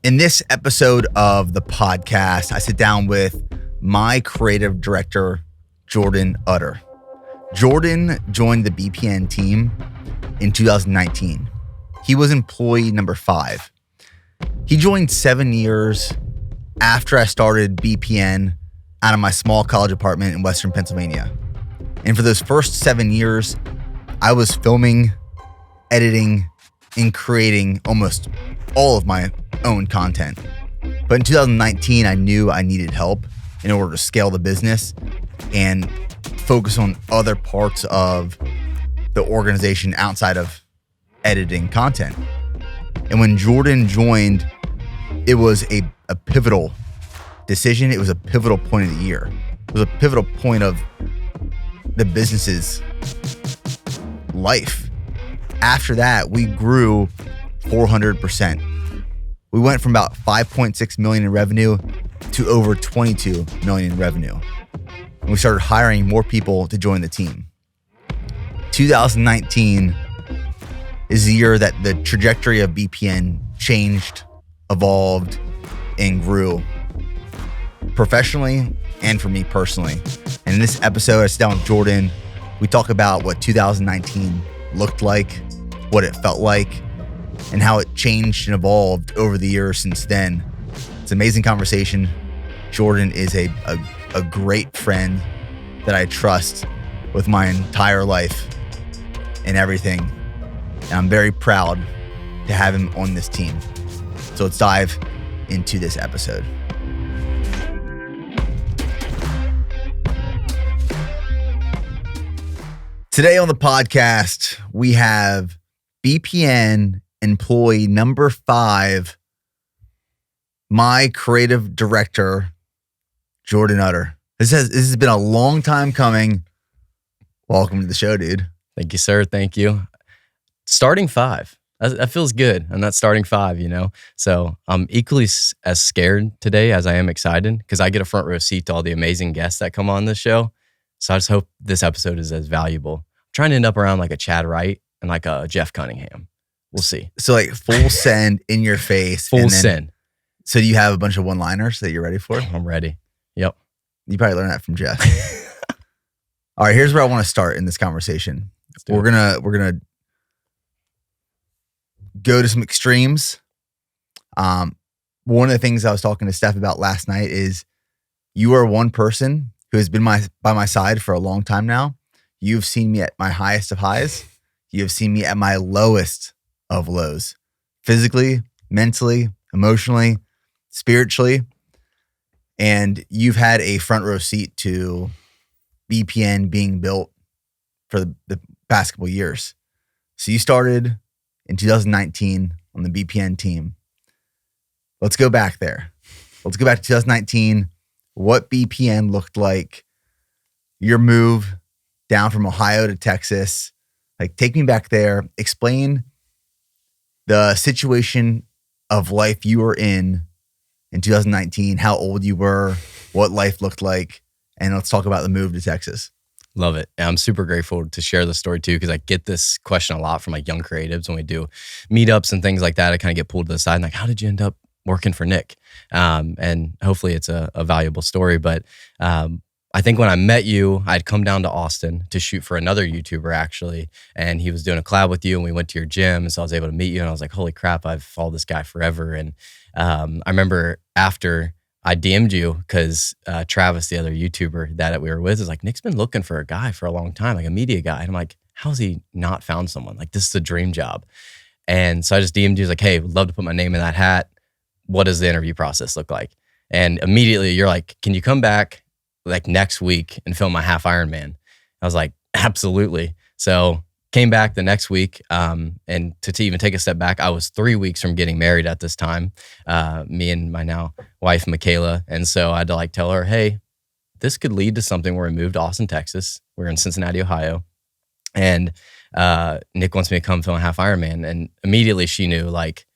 In this episode of the podcast, I sit down with my creative director, Jordan Utter. Jordan joined the BPN team in 2019. He was employee number 5. He joined 7 years after I started BPN out of my small college apartment in Western Pennsylvania. And for those first 7 years, I was filming, editing, and creating almost all of my own content. But in 2019, I knew I needed help in order to scale the business and focus on other parts of the organization outside of editing content. And when Jordan joined, it was a pivotal decision. It was a pivotal point of the year. It was a pivotal point of the business's life. After that, we grew 400%. We went from about 5.6 million in revenue to over 22 million in revenue. And we started hiring more people to join the team. 2019 is the year that the trajectory of BPN changed, evolved, and grew professionally and for me personally. And in this episode, I sit down with Jordan. We talk about what 2019 looked like, what it felt like, and how it changed and evolved over the years since then. It's an amazing conversation. Jordan is a great friend that I trust with my entire life and everything. And I'm very proud to have him on this team. So let's dive into this episode. Today on the podcast, we have BPN employee number 5, my creative director, Jordan Utter. This has been a long time coming. Welcome to the show, dude. Thank you, sir. Thank you. Starting 5. That feels good. I'm not starting 5, you know? So I'm equally as scared today as I am excited because I get a front row seat to all the amazing guests that come on this show. So I just hope this episode is as valuable. I'm trying to end up around like a Chad Wright and like a Jeff Cunningham. We'll see. So like full send in your face. Full send. So do you have a bunch of one-liners that you're ready for? I'm ready. Yep. You probably learned that from Jeff. All right, here's where I want to start in this conversation. We're gonna go to some extremes. One of the things I was talking to Steph about last night is you are one person who has been by my side for a long time now. You've seen me at my highest of highs. You have seen me at my lowest of lows, physically, mentally, emotionally, spiritually. And you've had a front row seat to BPN being built for the past couple of years. So you started in 2019 on the BPN team. Let's go back there. Let's go back to 2019, what BPN looked like, your move down from Ohio to Texas. Like, take me back there. Explain the situation of life you were in 2019, how old you were, what life looked like, and let's talk about the move to Texas. Love it. And I'm super grateful to share the story too, because I get this question a lot from like young creatives when we do meetups and things like that. I kind of get pulled to the side and like, how did you end up working for Nick? And hopefully it's a valuable story. But I think when I met you, I'd come down to Austin to shoot for another YouTuber actually. And he was doing a collab with you and we went to your gym. And so I was able to meet you and I was like, holy crap, I've followed this guy forever. And I remember after I DM'd you because Travis, the other YouTuber that we were with, is like, Nick's been looking for a guy for a long time, like a media guy. And I'm like, how's he not found someone? Like, this is a dream job. And so I just DM'd you, like, hey, would love to put my name in that hat. What does the interview process look like? And immediately you're like, can you come back like next week and film my half Ironman? I was like, absolutely. So came back the next week. And to even take a step back, I was 3 weeks from getting married at this time, me and my now wife, Michaela. And so I had to like tell her, hey, this could lead to something where we moved to Austin, Texas. We're in Cincinnati, Ohio. And Nick wants me to come film a half Ironman. And immediately she knew like,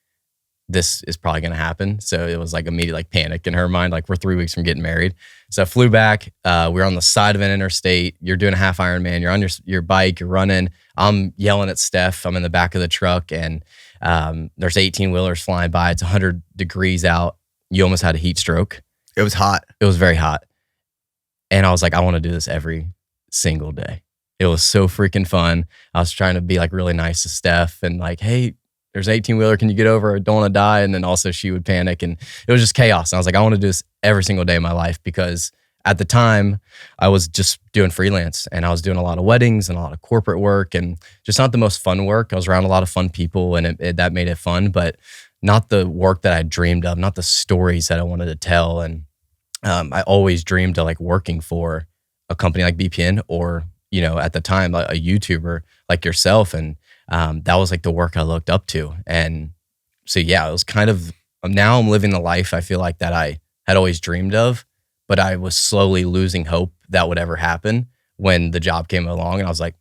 this is probably going to happen. So it was like immediate like panic in her mind. Like, we're 3 weeks from getting married. So I flew back. We're on the side of an interstate. You're doing a half Ironman. You're on your bike. You're running. I'm yelling at Steph. I'm in the back of the truck. And There's 18 wheelers flying by. It's 100 degrees out. You almost had a heat stroke. It was hot. It was very hot. And I was like, I want to do this every single day. It was so freaking fun. I was trying to be like really nice to Steph and like, hey, there's 18 wheeler. Can you get over? I don't want to die. And then also she would panic and it was just chaos. And I was like, I want to do this every single day of my life because at the time I was just doing freelance and I was doing a lot of weddings and a lot of corporate work and just not the most fun work. I was around a lot of fun people and that made it fun, but not the work that I dreamed of, not the stories that I wanted to tell. And I always dreamed of like working for a company like BPN or, you know, at the time, a YouTuber like yourself. And that was like the work I looked up to. And so, yeah, it was kind of, now I'm living the life I feel like that I had always dreamed of, but I was slowly losing hope that would ever happen when the job came along. And I was like,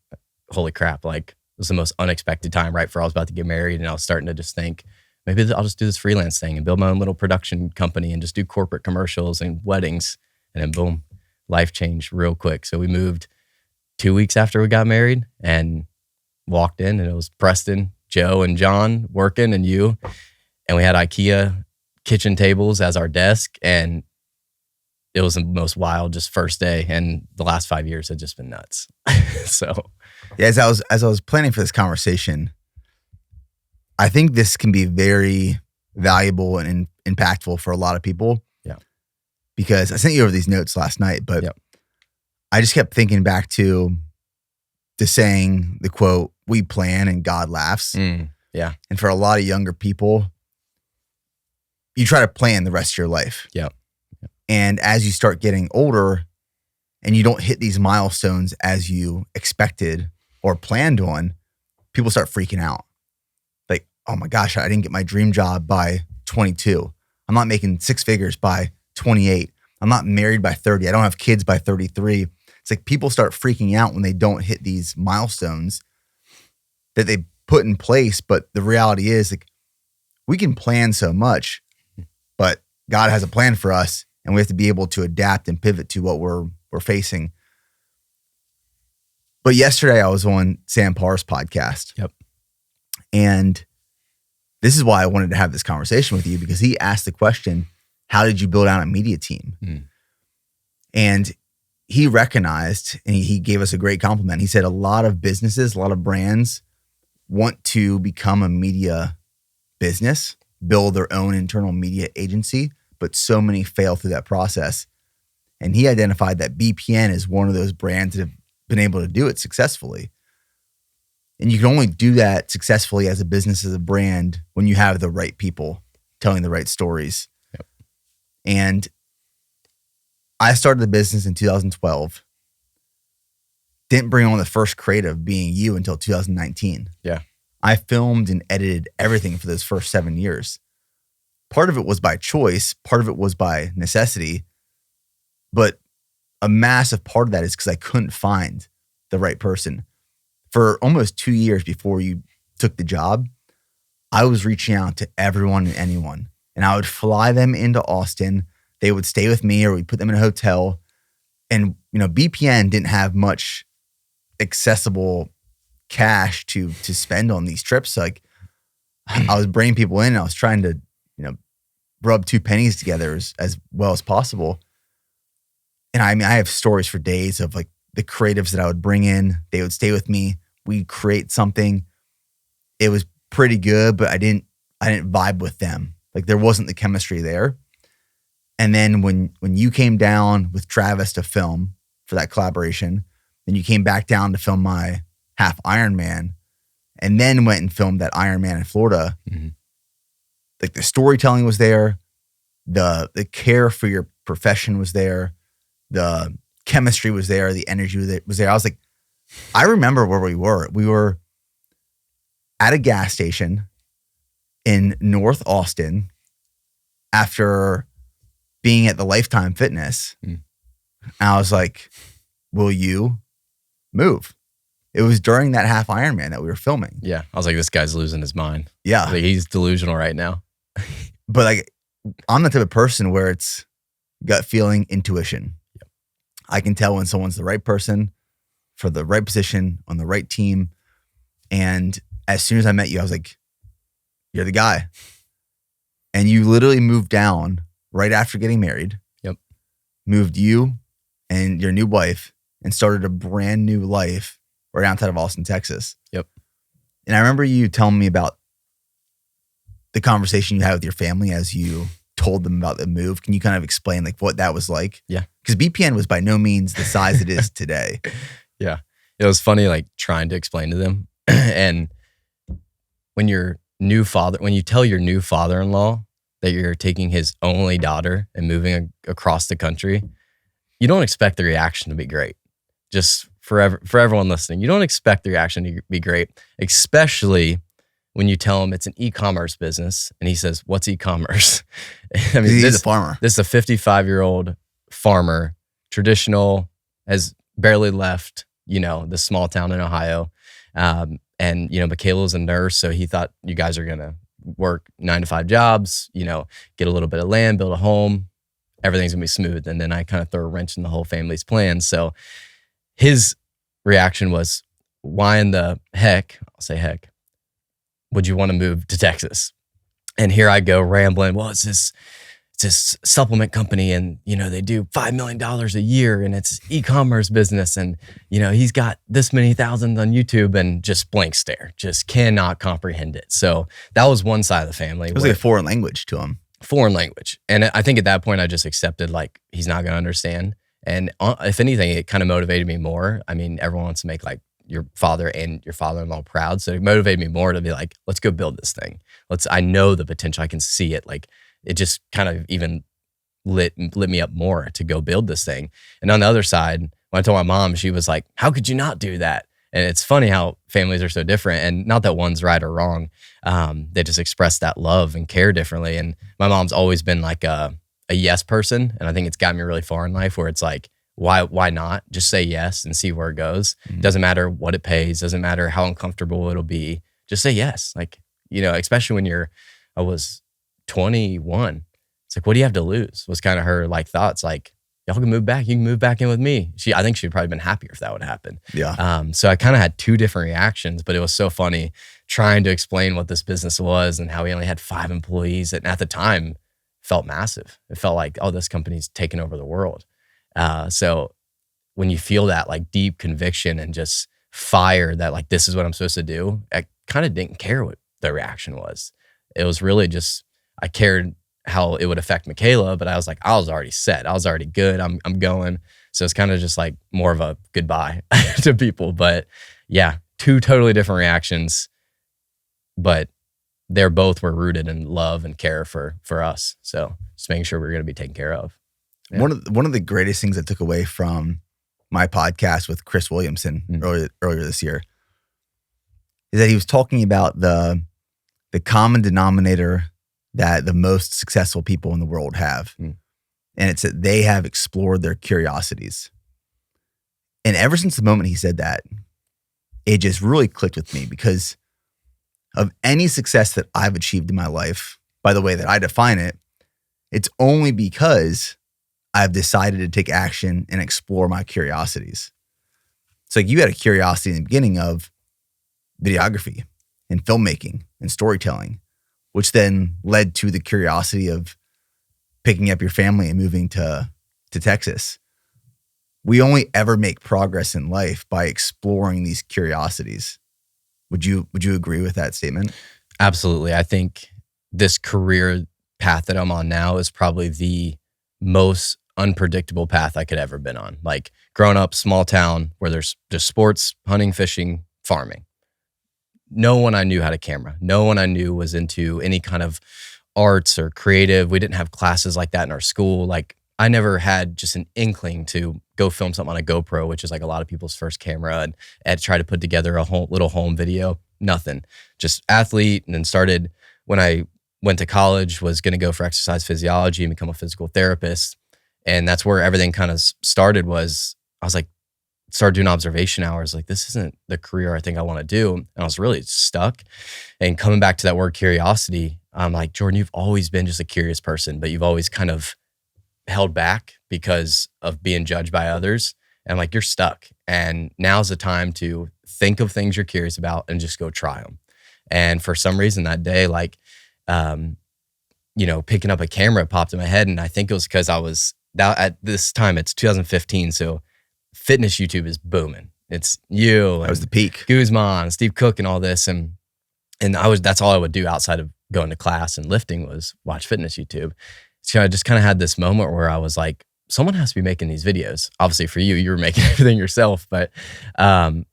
holy crap, like it was the most unexpected time right before I was about to get married. And I was starting to just think, maybe I'll just do this freelance thing and build my own little production company and just do corporate commercials and weddings. And then boom, life changed real quick. So we moved 2 weeks after we got married and walked in and it was Preston, Joe, and John working and you. And we had IKEA kitchen tables as our desk. And it was the most wild just first day. And the last 5 years had just been nuts. So yeah, as I was planning for this conversation, I think this can be very valuable and impactful for a lot of people. Yeah. Because I sent you over these notes last night, but yep. I just kept thinking back to the saying, the quote, "We plan and God laughs." Yeah. And for a lot of younger people, you try to plan the rest of your life. Yep. And as you start getting older and you don't hit these milestones as you expected or planned on, people start freaking out. Like, oh my gosh, I didn't get my dream job by 22. I'm not making six figures by 28. I'm not married by 30. I don't have kids by 33. It's like people start freaking out when they don't hit these milestones that they put in place. But the reality is, like, we can plan so much, but God has a plan for us and we have to be able to adapt and pivot to what we're facing. But yesterday I was on Sam Parr's podcast. Yep. And this is why I wanted to have this conversation with you, because he asked the question, how did you build out a media team? And he recognized, and he gave us a great compliment. He said a lot of businesses, a lot of brands want to become a media business, build their own internal media agency, but so many fail through that process. And he identified that BPN is one of those brands that have been able to do it successfully. And you can only do that successfully as a business, as a brand, when you have the right people telling the right stories. Yep. And I started the business in 2012. Didn't bring on the first creative, being you, until 2019. Yeah. I filmed and edited everything for those first 7 years. Part of it was by choice. Part of it was by necessity. But a massive part of that is because I couldn't find the right person. For almost 2 years before you took the job, I was reaching out to everyone and anyone. And I would fly them into Austin. They would stay with me, or we'd put them in a hotel. And, you know, BPN didn't have much accessible cash to spend on these trips. So, like, I was bringing people in and I was trying to, you know, rub two pennies together as well as possible. And I mean, I have stories for days of like the creatives that I would bring in. They would stay with me. We'd create something. It was pretty good, but I didn't vibe with them. Like, there wasn't the chemistry there. And then when you came down with Travis to film for that collaboration, then you came back down to film my half Ironman, and then went and filmed that Ironman in Florida. Mm-hmm. Like, the storytelling was there, the care for your profession was there, the chemistry was there, the energy was there. I was like, I remember where we were. We were at a gas station in North Austin after being at the Lifetime Fitness. And I was like, will you move? It was during that half Ironman that we were filming. Yeah. I was like, this guy's losing his mind. Yeah. Like, he's delusional right now. But like, I'm the type of person where it's gut feeling, intuition. Yep. I can tell when someone's the right person for the right position on the right team. And as soon as I met you, I was like, You're the guy. And you literally moved down right after getting married. Yep. Moved you and your new wife and started a brand new life right outside of Austin, Texas. Yep. And I remember you telling me about the conversation you had with your family as you told them about the move. Can you kind of explain like what that was like? Yeah. Because BPN was by no means the size it is today. Yeah. It was funny, like trying to explain to them. And when when you tell your new father-in-law that you're taking his only daughter and moving across the country, you don't expect the reaction to be great. Just for everyone listening, you don't expect the reaction to be great, especially when you tell him it's an e-commerce business and he says, "What's e-commerce?" I mean, He's a farmer. This is a 55-year-old farmer, traditional, has barely left, this small town in Ohio. And, Michaela's a nurse, so he thought you guys are going to work 9-to-5 jobs, get a little bit of land, build a home, everything's going to be smooth. And then I kind of throw a wrench in the whole family's plans. So his reaction was, why in the heck, I'll say heck, would you want to move to Texas? And here I go rambling. Well, it's this supplement company and, they do $5 million a year and it's e-commerce business. And, he's got this many thousands on YouTube and just blank stare, just cannot comprehend it. So that was one side of the family. It was like a foreign language to him. Foreign language. And I think at that point I just accepted like, he's not going to understand. And if anything, it kind of motivated me more. I mean, everyone wants to make like your father and your father-in-law proud. So it motivated me more to be like, let's go build this thing. I know the potential. I can see it. Like, it just kind of even lit me up more to go build this thing. And on the other side, when I told my mom, she was like, how could you not do that? And it's funny how families are so different, and not that one's right or wrong. They just express that love and care differently. And my mom's always been like a yes person. And I think it's got me really far in life where it's like, why not? Just say yes and see where it goes. Mm-hmm. Doesn't matter what it pays. Doesn't matter how uncomfortable it'll be. Just say yes. Like, especially when I was 21. It's like, what do you have to lose? Was kind of her like thoughts. Like, y'all can move back. You can move back in with me. I think she'd probably been happier if that would happen. Yeah. So I kind of had two different reactions, but it was so funny trying to explain what this business was and how we only had 5 employees. And at the time felt massive. It felt like, oh, this company's taking over the world. So when you feel that like deep conviction and just fire that like, this is what I'm supposed to do, I kind of didn't care what the reaction was. It was really just, I cared how it would affect Michaela, but I was like, I was already set. I was already good. I'm going. So it's kind of just like more of a goodbye to people. But yeah, 2 totally different reactions, but they're both were rooted in love and care for us. So just making sure we're going to be taken care of. Yeah. One of the greatest things I took away from my podcast with Chris Williamson earlier this year is that he was talking about the common denominator that the most successful people in the world have. And it's that they have explored their curiosities. And ever since the moment he said that, it just really clicked with me, because of any success that I've achieved in my life, by the way that I define it, it's only because I've decided to take action and explore my curiosities. It's like you had a curiosity in the beginning of videography and filmmaking and storytelling, which then led to the curiosity of picking up your family and moving to Texas. We only ever make progress in life by exploring these curiosities. Would you agree with that statement? Absolutely. I think this career path that I'm on now is probably the most unpredictable path I could ever been on. Like growing up, small town where there's just sports, hunting, fishing, farming. No one I knew had a camera. No one I knew was into any kind of arts or creative. We didn't have classes like that in our school. Like I never had just an inkling to go film something on a GoPro, which is like a lot of people's first camera, and try to put together a whole little home video. Nothing. Just athlete. And then started when I went to college, was going to go for exercise physiology and become a physical therapist. And that's where everything kind of started. Was I was like, started doing observation hours. Like, this isn't the career I think I want to do. And I was really stuck. And coming back to that word curiosity, I'm like, Jordan, you've always been just a curious person, but you've always kind of held back because of being judged by others. And like, you're stuck. And now's the time to think of things you're curious about and just go try them. And for some reason that day, like, picking up a camera popped in my head. And I think it was because I was at this time, it's 2015. So fitness YouTube is booming. It's you. That was the peak. Guzman, Steve Cook and all this. And that's all I would do outside of going to class and lifting was watch fitness YouTube. So I just kind of had this moment where I was like, someone has to be making these videos. Obviously for you were making everything yourself, but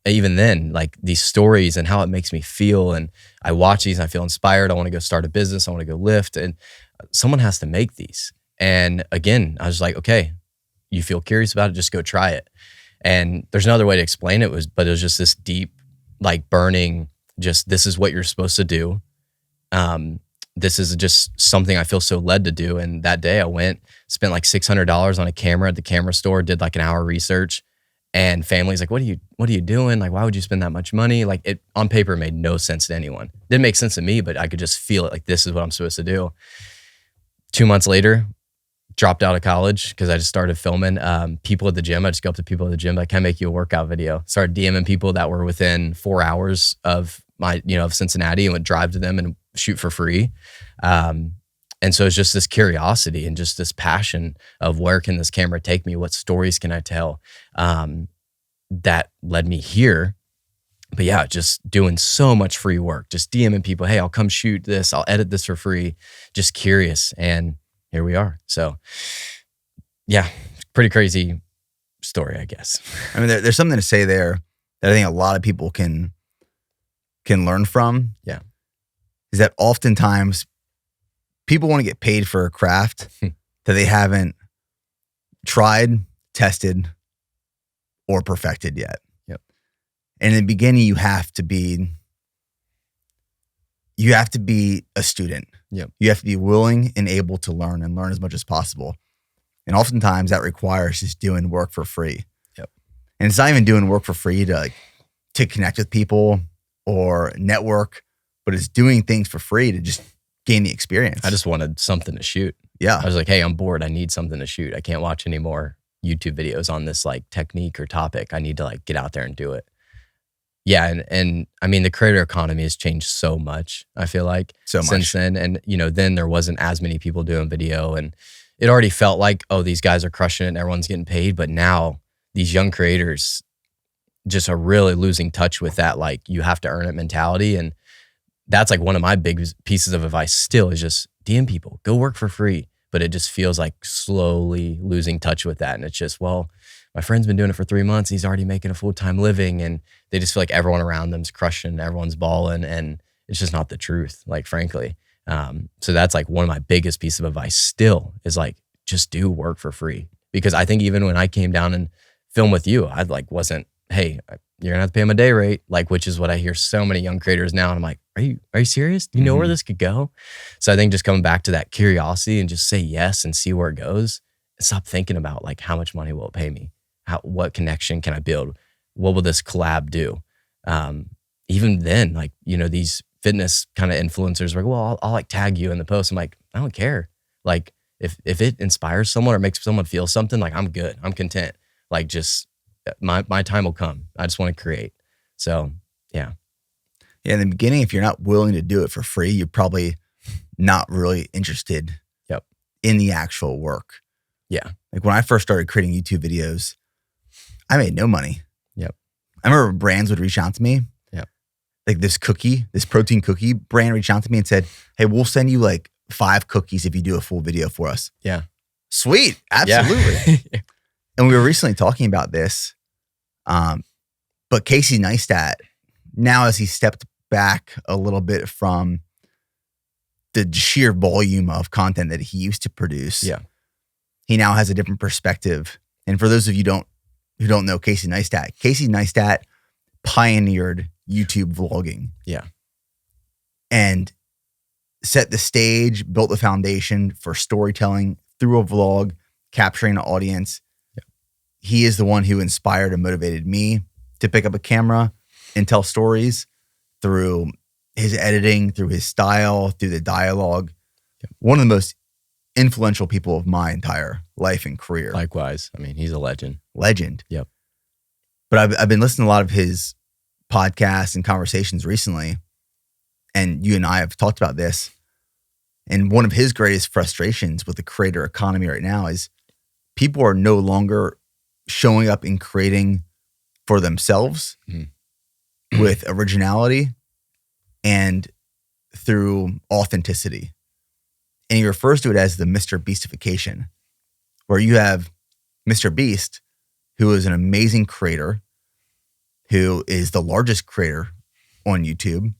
even then, like these stories and how it makes me feel, and I watch these and I feel inspired. I want to go start a business. I want to go lift, and someone has to make these. And again, I was like, okay, you feel curious about it, just go try it. And there's no other way to explain it, but it was just this deep, like burning, just this is what you're supposed to do. This is just something I feel so led to do. And that day I went, spent like $600 on a camera at the camera store, did like an hour research, and family's like, what are you doing? Like, why would you spend that much money? Like, it on paper made no sense to anyone. Didn't make sense to me, but I could just feel it. Like, this is what I'm supposed to do. 2 months later, dropped out of college because I just started filming people at the gym. I just go up to people at the gym, like, can I make you a workout video? Started DMing people that were within 4 hours of of Cincinnati, and would drive to them and shoot for free. And so it's just this curiosity and just this passion of where can this camera take me? What stories can I tell? That led me here. But yeah, just doing so much free work, just DMing people, hey, I'll come shoot this. I'll edit this for free. Just curious. And here we are. So yeah, pretty crazy story, I guess. I mean, there's something to say there that I think a lot of people can learn from. Yeah. Is that oftentimes people want to get paid for a craft that they haven't tried, tested, or perfected yet. Yep. And in the beginning, you have to be a student. Yep. You have to be willing and able to learn as much as possible. And oftentimes that requires just doing work for free. Yep. And it's not even doing work for free to connect with people or network, but it's doing things for free to just gain the experience. I just wanted something to shoot. Yeah. I was like, hey, I'm bored. I need something to shoot. I can't watch any more YouTube videos on this like technique or topic. I need to like get out there and do it. Yeah. And I mean, the creator economy has changed so much, I feel like, since then. And, then there wasn't as many people doing video, and it already felt like, oh, these guys are crushing it and everyone's getting paid. But now these young creators just are really losing touch with that, like, you have to earn it mentality. And that's like one of my big pieces of advice still is just DM people, go work for free. But it just feels like slowly losing touch with that. And it's just, well, my friend's been doing it for 3 months. He's already making a full-time living, and they just feel like everyone around them's crushing, everyone's balling, and it's just not the truth, like, frankly. So that's like one of my biggest pieces of advice still is like, just do work for free. Because I think even when I came down and filmed with you, I like wasn't, hey, you're gonna have to pay him a day rate, like, which is what I hear so many young creators now. And I'm like, are you serious? Do you know where this could go? So I think just coming back to that curiosity and just say yes and see where it goes, and stop thinking about like, how much money will it pay me? What connection can I build? What will this collab do? Even then, like, these fitness kind of influencers are like, well, I'll like tag you in the post. I'm like, I don't care. Like, if it inspires someone or makes someone feel something, like, I'm good. I'm content. Like, just my time will come. I just want to create. So yeah. Yeah. In the beginning, if you're not willing to do it for free, you're probably not really interested in the actual work. Yeah. Like when I first started creating YouTube videos, I made no money. Yep. I remember brands would reach out to me. Yep. Like this protein cookie brand reached out to me and said, hey, we'll send you like 5 cookies if you do a full video for us. Yeah. Sweet. Absolutely. Yeah. And we were recently talking about this. But Casey Neistat, now as he stepped back a little bit from the sheer volume of content that he used to produce, he now has a different perspective. And for those of you who don't know Casey Neistat pioneered YouTube vlogging. Yeah. And set the stage, built the foundation for storytelling through a vlog, capturing an audience. Yeah. He is the one who inspired and motivated me to pick up a camera and tell stories through his editing, through his style, through the dialogue. Yeah. One of the most influential people of my entire life and career. Likewise. I mean, he's a legend. Yep. But I've been listening to a lot of his podcasts and conversations recently. and you and I have talked about this, and one of his greatest frustrations with the creator economy right now is people are no longer showing up and creating for themselves with originality and through authenticity. And he refers to it as the Mr. Beastification, where you have Mr. Beast, who is an amazing creator, who is the largest creator on YouTube.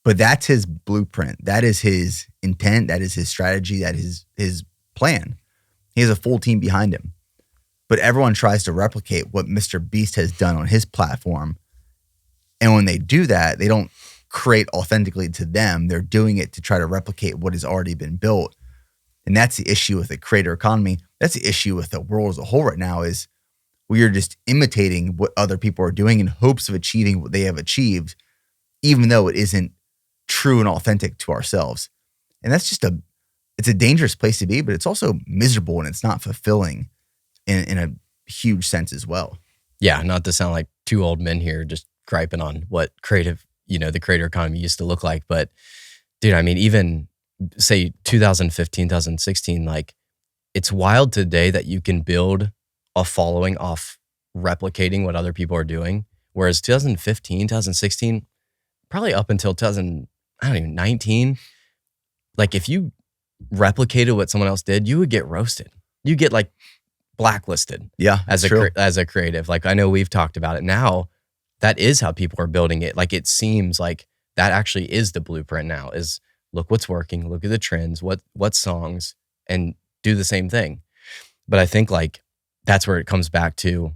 But that's his blueprint. That is his intent. That is his strategy. That is his plan. He has a full team behind him. But everyone tries to replicate what Mr. Beast has done on his platform. And when they do that, they don't create authentically to them. They're doing it to try to replicate what has already been built. And that's the issue with the creator economy. That's the issue with the world as a whole right now, is we are just imitating what other people are doing in hopes of achieving what they have achieved, even though it isn't true and authentic to ourselves. And that's just it's a dangerous place to be, but it's also miserable and it's not fulfilling in a huge sense as well. Yeah, not to sound like two old men here just griping on what the creator economy used to look like. But dude, I mean, even say 2015, 2016, like it's wild today that you can build a following off replicating what other people are doing. Whereas 2015, 2016, probably up until 2019, like if you replicated what someone else did, you would get roasted. You get like blacklisted. Yeah, as a creative. Like I know we've talked about it now. That is how people are building it. Like it seems like that actually is the blueprint now, is look what's working, look at the trends, what songs, and do the same thing. But I think like that's where it comes back to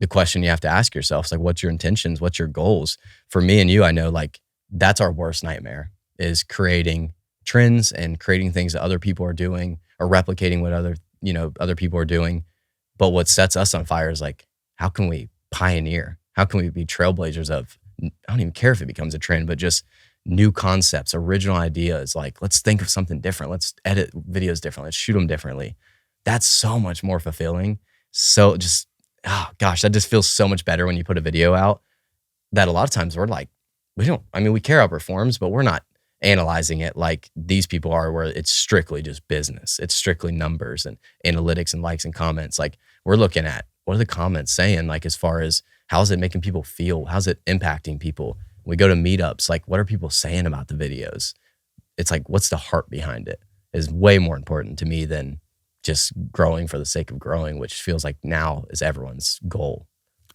the question you have to ask yourself. It's like, what's your intentions? What's your goals? For me and you, I know like that's our worst nightmare, is creating trends and creating things that other people are doing or replicating what other people are doing. But what sets us on fire is like, how can we pioneer? How can we be trailblazers of, I don't even care if it becomes a trend, but just new concepts, original ideas. Like, let's think of something different. Let's edit videos differently. Let's shoot them differently. That's so much more fulfilling. So just, oh gosh, that just feels so much better when you put a video out that a lot of times we're like, we care how it performs, but we're not analyzing it like these people are, where it's strictly just business. It's strictly numbers and analytics and likes and comments. Like we're looking at, what are the comments saying? Like as far as how's it making people feel? How's it impacting people? We go to meetups, like what are people saying about the videos? It's like, what's the heart behind it is way more important to me than just growing for the sake of growing, which feels like now is everyone's goal.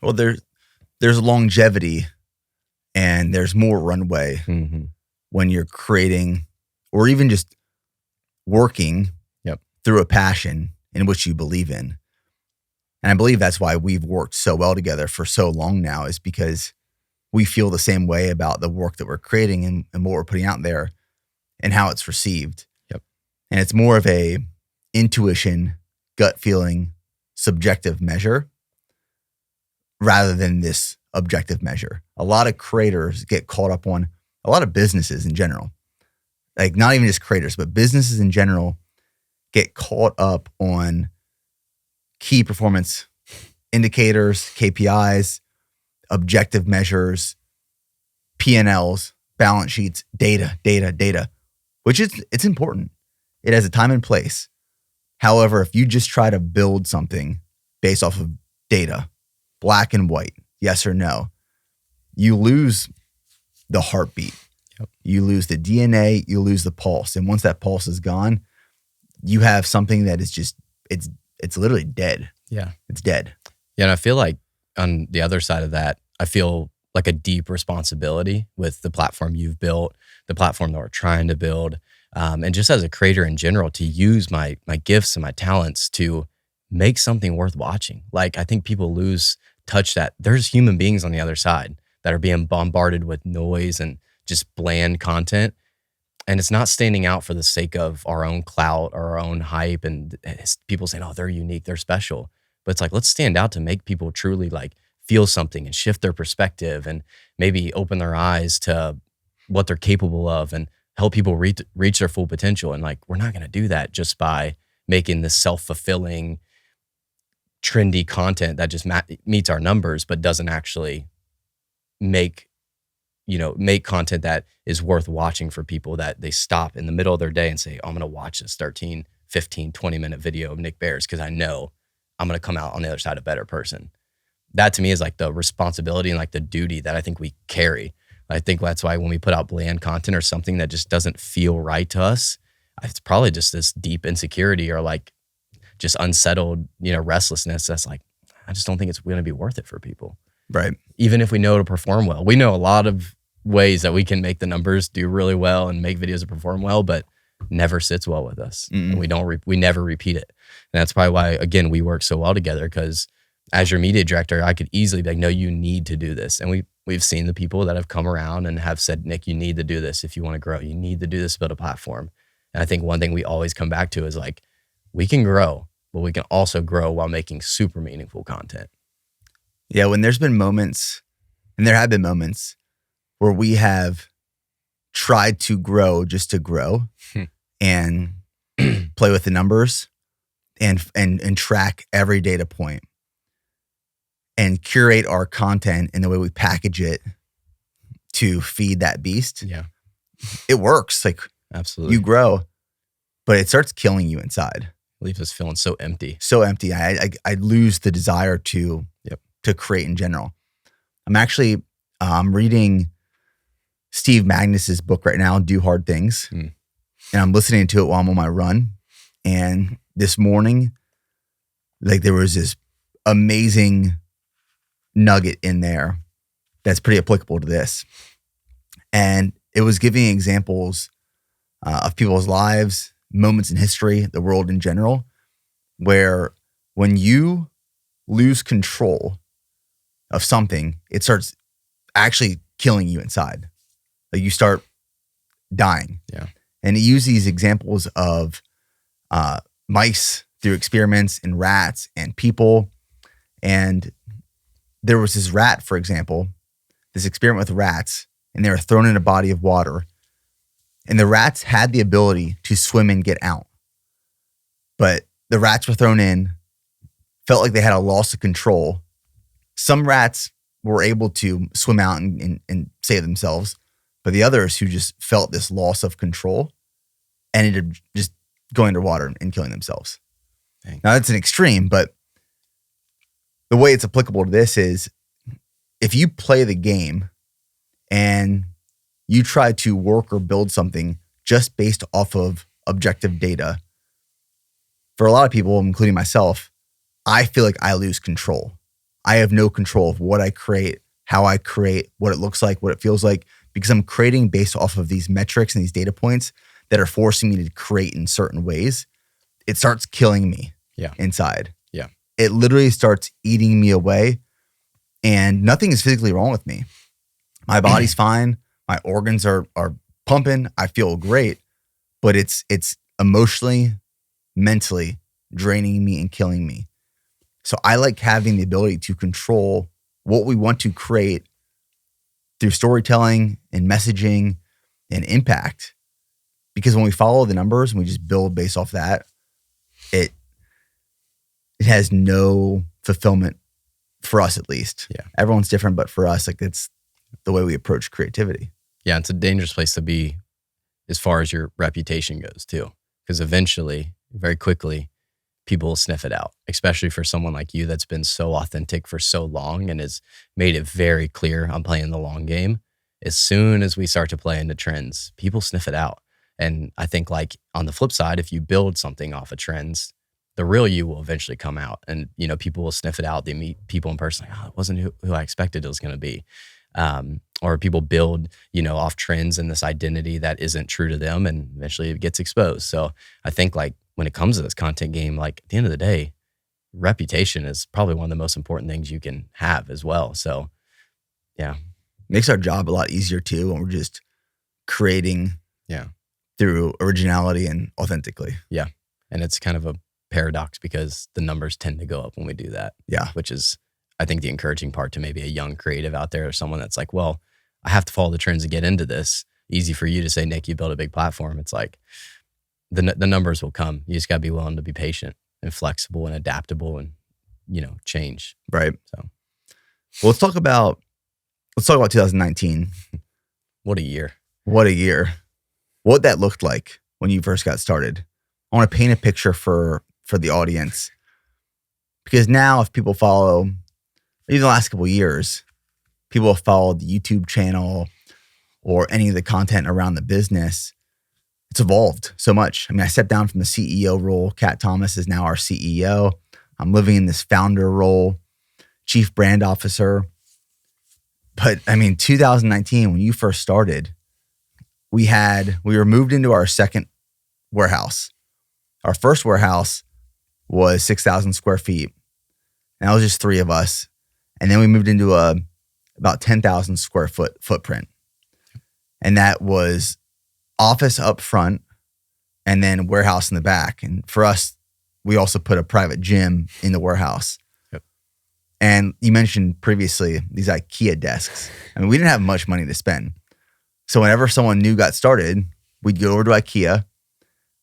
Well, there's longevity and there's more runway when you're creating or even just working through a passion in which you believe in. And I believe that's why we've worked so well together for so long now, is because we feel the same way about the work that we're creating and what we're putting out there and how it's received. Yep. And it's more of a intuition, gut feeling, subjective measure rather than this objective measure. A lot of creators get caught up on, a lot of businesses in general, like not even just creators, but businesses in general get caught up on key performance indicators, KPIs, objective measures, P&Ls, balance sheets, data, which it's important. It has a time and place. However, if you just try to build something based off of data, black and white, yes or no, you lose the heartbeat. Yep. You lose the DNA, you lose the pulse. And once that pulse is gone, you have something that is just, it's literally dead. Yeah. It's dead. Yeah. And I feel like on the other side of that, I feel like a deep responsibility with the platform you've built, the platform that we're trying to build. And just as a creator in general, to use my gifts and my talents to make something worth watching. Like I think people lose touch that there's human beings on the other side that are being bombarded with noise and just bland content. And it's not standing out for the sake of our own clout or our own hype and people saying, oh, they're unique, they're special. But it's like, let's stand out to make people truly like feel something and shift their perspective and maybe open their eyes to what they're capable of and help people reach their full potential. And like, we're not going to do that just by making this self-fulfilling, trendy content that just meets our numbers, but doesn't actually make, make content that is worth watching for people, that they stop in the middle of their day and say, oh, I'm going to watch this 13, 15, 20-minute video of Nick Bears because I know I'm going to come out on the other side a better person. That to me is like the responsibility and like the duty that I think we carry. I think that's why when we put out bland content or something that just doesn't feel right to us, it's probably just this deep insecurity or like just unsettled, restlessness. That's like, I just don't think it's going to be worth it for people. Right. Even if we know to perform well, we know a lot of ways that we can make the numbers do really well and make videos that perform well, but never sits well with us. And we never repeat it. And that's probably why, again, we work so well together, because as your media director, I could easily be like, no, you need to do this. And we've seen the people that have come around and have said, Nick, you need to do this if you want to grow. You need to do this to build a platform. And I think one thing we always come back to is like, we can grow, but we can also grow while making super meaningful content. Yeah, when there's been moments, and there have been moments, where we have tried to grow just to grow and play with the numbers and track every data point and curate our content in the way we package it to feed that beast. Yeah. It works. Like, absolutely, you grow, but it starts killing you inside. Leaves us feeling so empty. So empty. I lose the desire to create in general. I'm reading Steve Magnus's book right now, Do Hard Things. And I'm listening to it while I'm on my run. And this morning, like, there was this amazing nugget in there that's pretty applicable to this. And it was giving examples of people's lives, moments in history, the world in general, where when you lose control of something, it starts actually killing you inside. Like, you start dying. Yeah. And he used these examples of mice through experiments and rats and people. And there was this rat, for example, this experiment with rats, and they were thrown in a body of water. And the rats had the ability to swim and get out. But the rats were thrown in, felt like they had a loss of control. Some rats were able to swim out and save themselves, but the others who just felt this loss of control ended up just going underwater and killing themselves. Dang. Now, that's an extreme, but the way it's applicable to this is, if you play the game and you try to work or build something just based off of objective data, for a lot of people, including myself, I feel like I lose control. I have no control of what I create, how I create, what it looks like, what it feels like, because I'm creating based off of these metrics and these data points that are forcing me to create in certain ways. It starts killing me inside. Yeah. It literally starts eating me away, and nothing is physically wrong with me. My body's fine. My organs are pumping. I feel great, but it's emotionally, mentally draining me and killing me. So I like having the ability to control what we want to create through storytelling and messaging and impact. Because when we follow the numbers and we just build based off that, it has no fulfillment for us, at least. Yeah. Everyone's different, but for us, like, it's the way we approach creativity. Yeah, it's a dangerous place to be as far as your reputation goes too. Because eventually, very quickly, people will sniff it out, especially for someone like you that's been so authentic for so long and has made it very clear I'm playing the long game. As soon as we start to play into trends, people sniff it out. And I think, like, on the flip side, if you build something off of trends, the real you will eventually come out, and people will sniff it out. They meet people in person, like, oh, it wasn't who I expected it was going to be. Or people build, off trends and this identity that isn't true to them, and eventually it gets exposed. So I think, like, when it comes to this content game, like, at the end of the day, reputation is probably one of the most important things you can have as well. So, yeah. Makes our job a lot easier too when we're just creating through originality and authentically. Yeah. And it's kind of a paradox because the numbers tend to go up when we do that. Yeah. Which is, I think, the encouraging part to maybe a young creative out there, or someone that's like, well, I have to follow the trends to get into this. Easy for you to say, Nick, you built a big platform. It's like the numbers will come. You just got to be willing to be patient and flexible and adaptable and, change. Right. So, well, let's talk about 2019. What a year. What a year. What that looked like when you first got started. I want to paint a picture for the audience. Because now if people follow, even the last couple of years, people have followed the YouTube channel or any of the content around the business, it's evolved so much. I mean, I stepped down from the CEO role. Kat Thomas is now our CEO. I'm living in this founder role, chief brand officer. But I mean, 2019, when you first started, we were moved into our second warehouse. Our first warehouse was 6,000 square feet. And that was just 3 of us. And then we moved into about 10,000 square foot footprint. And that was office up front and then warehouse in the back. And for us, we also put a private gym in the warehouse. Yep. And you mentioned previously these IKEA desks. I mean, we didn't have much money to spend. So whenever someone new got started, we'd go over to IKEA.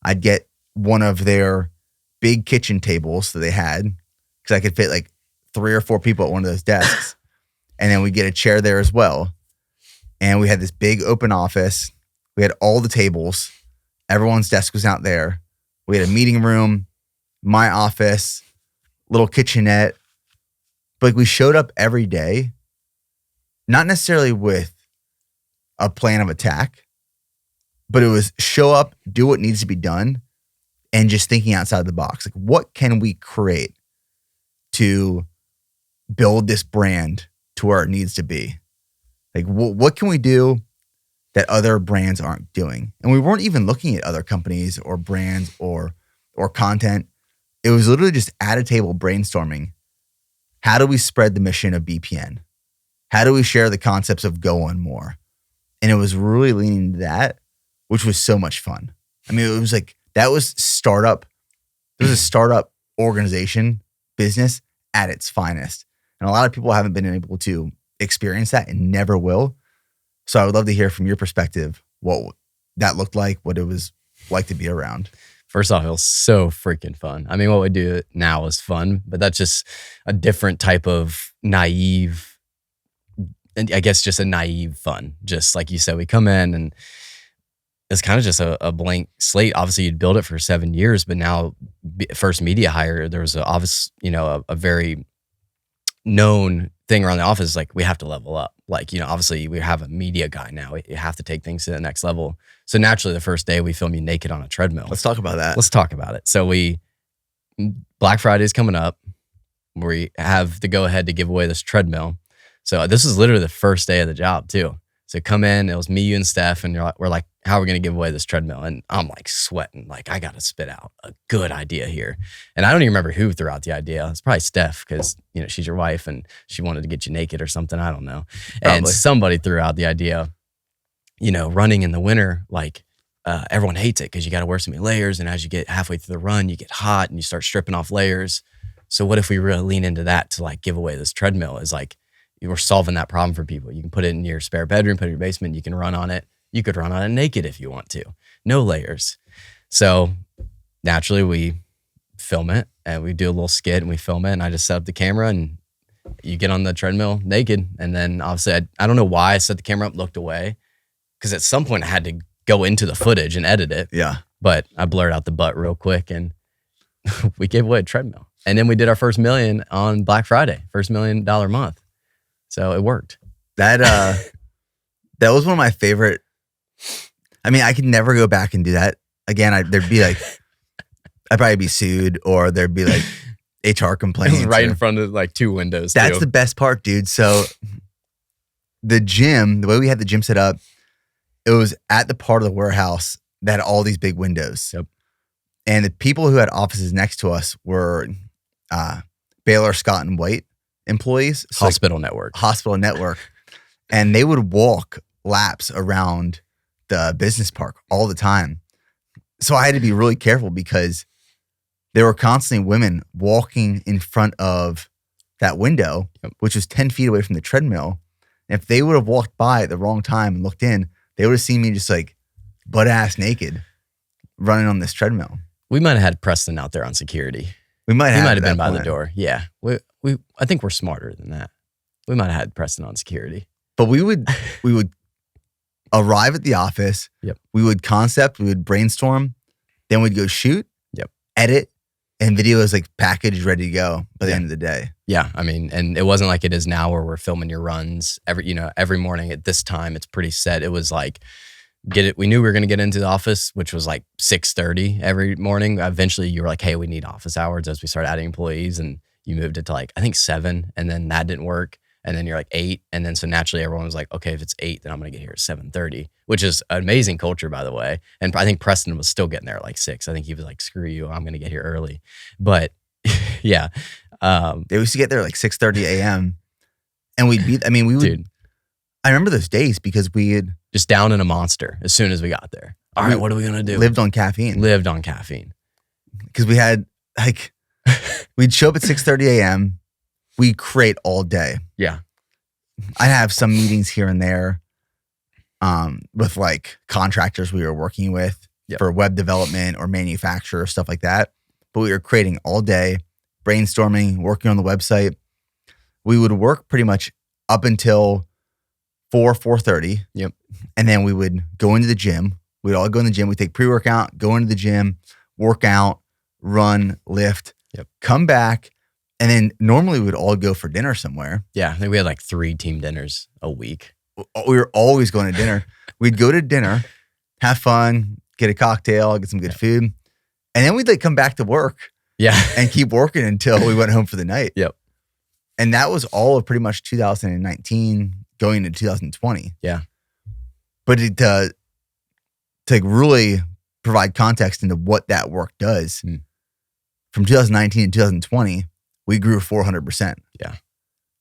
I'd get one of their big kitchen tables that they had because I could fit like 3 or 4 people at one of those desks. And then we'd get a chair there as well. And we had this big open office. We had all the tables. Everyone's desk was out there. We had a meeting room, my office, little kitchenette. But like we showed up every day, not necessarily with a plan of attack, but it was show up, do what needs to be done, and just thinking outside the box. Like, what can we create to build this brand to where it needs to be? Like, what can we do that other brands aren't doing? And we weren't even looking at other companies or brands or content. It was literally just at a table brainstorming. How do we spread the mission of BPN? How do we share the concepts of Go On More? And it was really leaning into that, which was so much fun. I mean, it was like, that was startup. It was a startup organization, business at its finest. And a lot of people haven't been able to experience that and never will. So I would love to hear from your perspective what that looked like, what it was like to be around. First off, it was so freaking fun. I mean, what we do now is fun, but that's just a different type of naive, and I guess just a naive fun. Just like you said, we come in and it's kind of just a blank slate. Obviously, you'd build it for 7 years, but now first media hire, there was a very known thing around the office, like we have to level up. Like, obviously we have a media guy now. We have to take things to the next level. So naturally, the first day we film you naked on a treadmill. Let's talk about that. Let's talk about it. So Black Friday's coming up. We have the go ahead to give away this treadmill. So this is literally the first day of the job too. So come in, it was me, you, and Steph, and we're like, how are we going to give away this treadmill? And I'm like sweating, like I got to spit out a good idea here. And I don't even remember who threw out the idea. It's probably Steph because, she's your wife and she wanted to get you naked or something. I don't know. Probably. And somebody threw out the idea, running in the winter, like everyone hates it because you got to wear so many layers. And as you get halfway through the run, you get hot and you start stripping off layers. So what if we really lean into that to like give away this treadmill? Is like, we're solving that problem for people. You can put it in your spare bedroom, put it in your basement. You can run on it. You could run on it naked if you want to. No layers. So naturally we film it and we do a little skit and we film it and I just set up the camera and you get on the treadmill naked. And then obviously I don't know why I set the camera up, looked away. Because at some point I had to go into the footage and edit it. Yeah. But I blurred out the butt real quick and we gave away a treadmill. And then we did our first $1 million on Black Friday, first $1 million month. So it worked. That was one of my favorite. I mean, I could never go back and do that again. There'd be like, I'd probably be sued or there'd be like HR complaints. It was right in front of like 2 windows. That's the best part, dude. So the way we had the gym set up, it was at the part of the warehouse that had all these big windows. Yep. And the people who had offices next to us were Baylor, Scott, and White employees. So Hospital Network. And they would walk laps around the business park all the time. So I had to be really careful because there were constantly women walking in front of that window, which was 10 feet away from the treadmill. And if they would have walked by at the wrong time and looked in, they would have seen me just like butt ass naked running on this treadmill. We might have had Preston out there on security. He might have been by the door. Yeah. I think we're smarter than that. We might have had Preston on security. But we would arrive at the office. Yep. We would concept, we would brainstorm, then we'd go shoot, Yep. edit, and video is like packaged, ready to go by the end of the day. Yeah, I mean, and it wasn't like it is now where we're filming your runs every morning at this time. It's pretty set. It was like we knew we were going to get into the office, which was like 6:30 every morning. Eventually you were like, hey, we need office hours as we started adding employees, and you moved it to like, I think 7, and then that didn't work. And then you're like 8. And then so naturally everyone was like, okay, if it's 8, then I'm going to get here at 7:30, which is an amazing culture, by the way. And I think Preston was still getting there at like 6. I think he was like, screw you, I'm going to get here early. But yeah. They used to get there like 6:30 a.m. And we would, dude, I remember those days because we had just down in a monster as soon as we got there. All right, what are we going to do? Lived on caffeine. Because we had like, we'd show up at 6:30 a.m. We create all day. Yeah. I'd have some meetings here and there with like contractors we were working with for web development or manufacturer, stuff like that. But we were creating all day, brainstorming, working on the website. We would work pretty much up until 4:30. Yep. And then we would go into the gym. We'd all go in the gym. We'd take pre-workout, go into the gym, work out, run, lift, come back. And then normally we would all go for dinner somewhere. Yeah, I think we had like 3 team dinners a week. We were always going to dinner. We'd go to dinner, have fun, get a cocktail, get some good food. And then we'd like come back to work. Yeah. And keep working until we went home for the night. Yep. And that was all of pretty much 2019 going into 2020. Yeah. But to really provide context into what that work does, from 2019 to 2020, we grew 400%. Yeah.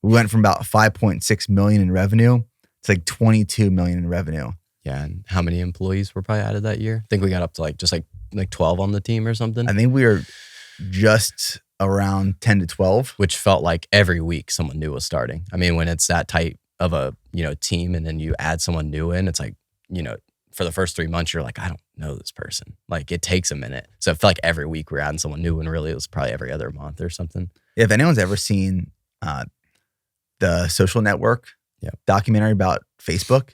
We went from about 5.6 million in revenue to like 22 million in revenue. Yeah. And how many employees were probably added that year? I think we got up to like just like 12 on the team or something. I think we were just around 10 to 12. Which felt like every week someone new was starting. I mean, when it's that tight of a, team and then you add someone new in, it's like, for the first 3 months, you're like, I don't know this person. Like it takes a minute. So it felt like every week we're adding someone new, and really it was probably every other month or something. If anyone's ever seen the Social Network documentary about Facebook,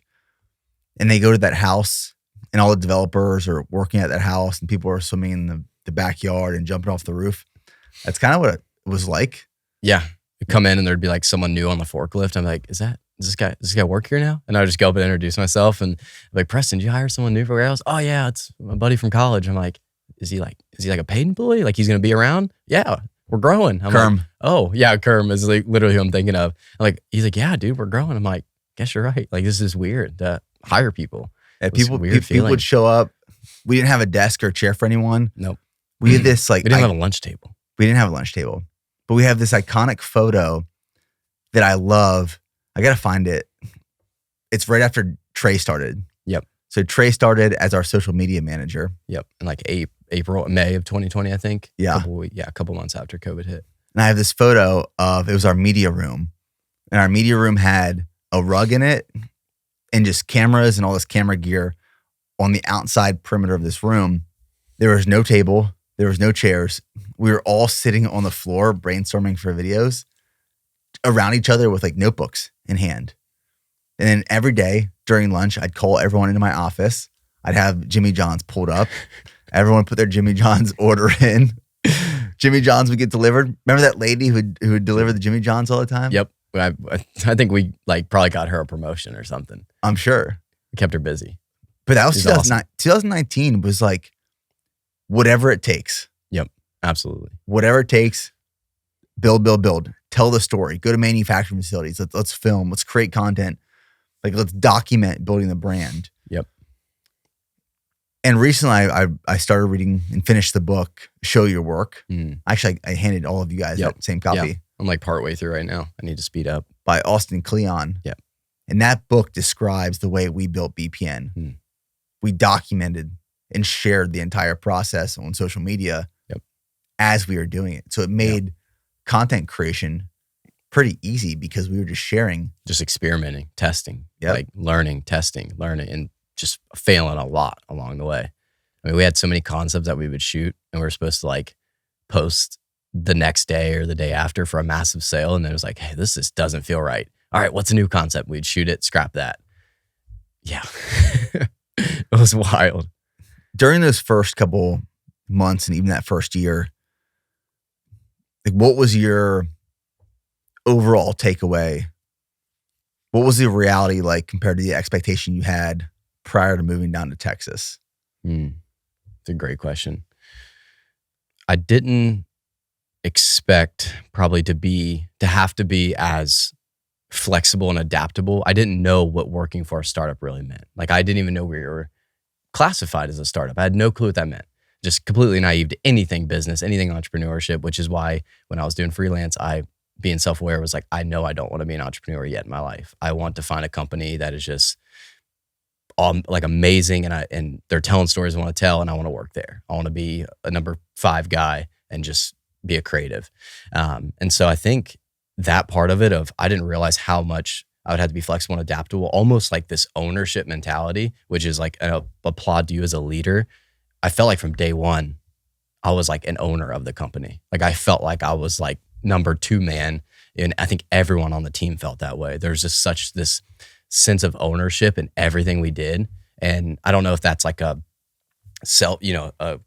and they go to that house and all the developers are working at that house and people are swimming in the backyard and jumping off the roof. That's kind of what it was like. Yeah. You'd come in and there'd be like someone new on the forklift. I'm like, does this guy work here now? And I would just go up and introduce myself and I'm like, Preston, did you hire someone new for warehouse? Oh yeah, it's my buddy from college. I'm like, is he like a paid employee? Like he's going to be around? Yeah, we're growing. I'm Kerm. Like, oh yeah, Kerm is like literally who I'm thinking of. He's like, yeah, dude, we're growing. I'm like, guess you're right. Like this is weird to hire people. Yeah, people would show up. We didn't have a desk or a chair for anyone. Nope. We had this like, we didn't have a lunch table. We didn't have a lunch table, but we have this iconic photo that I love. I got to find it. It's right after Trey started. Yep. So Trey started as our social media manager. Yep. In like May of 2020, I think. Yeah. A couple months after COVID hit. And I have this photo of, it was our media room. And our media room had a rug in it and just cameras and all this camera gear on the outside perimeter of this room. There was no table. There was no chairs. We were all sitting on the floor brainstorming for videos around each other with like notebooks in hand. And then every day during lunch, I'd call everyone into my office. I'd have Jimmy John's pulled up. Everyone put their Jimmy John's order in. Jimmy John's would get delivered. Remember that lady who would deliver the Jimmy John's all the time? Yep. I think we like probably got her a promotion or something. I'm sure. We kept her busy. But that was 2019 was like whatever it takes. Yep. Absolutely. Whatever it takes. Build. Tell the story. Go to manufacturing facilities. Let's film. Let's create content. Like let's document building the brand. Yep. And recently I started reading and finished the book, Show Your Work. Actually, I handed all of you guys that same copy. Yeah. I'm like partway through right now. I need to speed up. By Austin Kleon. Yep. And that book describes the way we built BPN. We documented and shared the entire process on social media as we were doing it. So it made content creation pretty easy because we were just sharing. Just experimenting, testing, like learning, testing, learning, and just failing a lot along the way. I mean, we had so many concepts that we would shoot and we were supposed to like post the next day or the day after for a massive sale. And then it was like, hey, this just doesn't feel right. All right, what's a new concept? We'd shoot it, scrap that. Yeah. It was wild. During those first couple months and even that first year, like what was your overall takeaway? What was the reality like compared to the expectation you had prior to moving down to Texas? It's a great question. I didn't expect probably to have to be as flexible and adaptable. I didn't know what working for a startup really meant. Like I didn't even know we were classified as a startup. I had no clue what that meant. Just completely naive to anything business, anything entrepreneurship, which is why when I was doing freelance, being self-aware was like, I know I don't want to be an entrepreneur yet in my life. I want to find a company that is just like amazing and they're telling stories I want to tell and I want to work there. I want to be a number 5 guy and just be a creative. And so I think that part of it I didn't realize how much I would have to be flexible and adaptable, almost like this ownership mentality, which is like an applaud to you as a leader. I felt like from day one, I was like an owner of the company. Like I felt like I was like number 2 man. And I think everyone on the team felt that way. There's just such this sense of ownership in everything we did. And I don't know if that's like a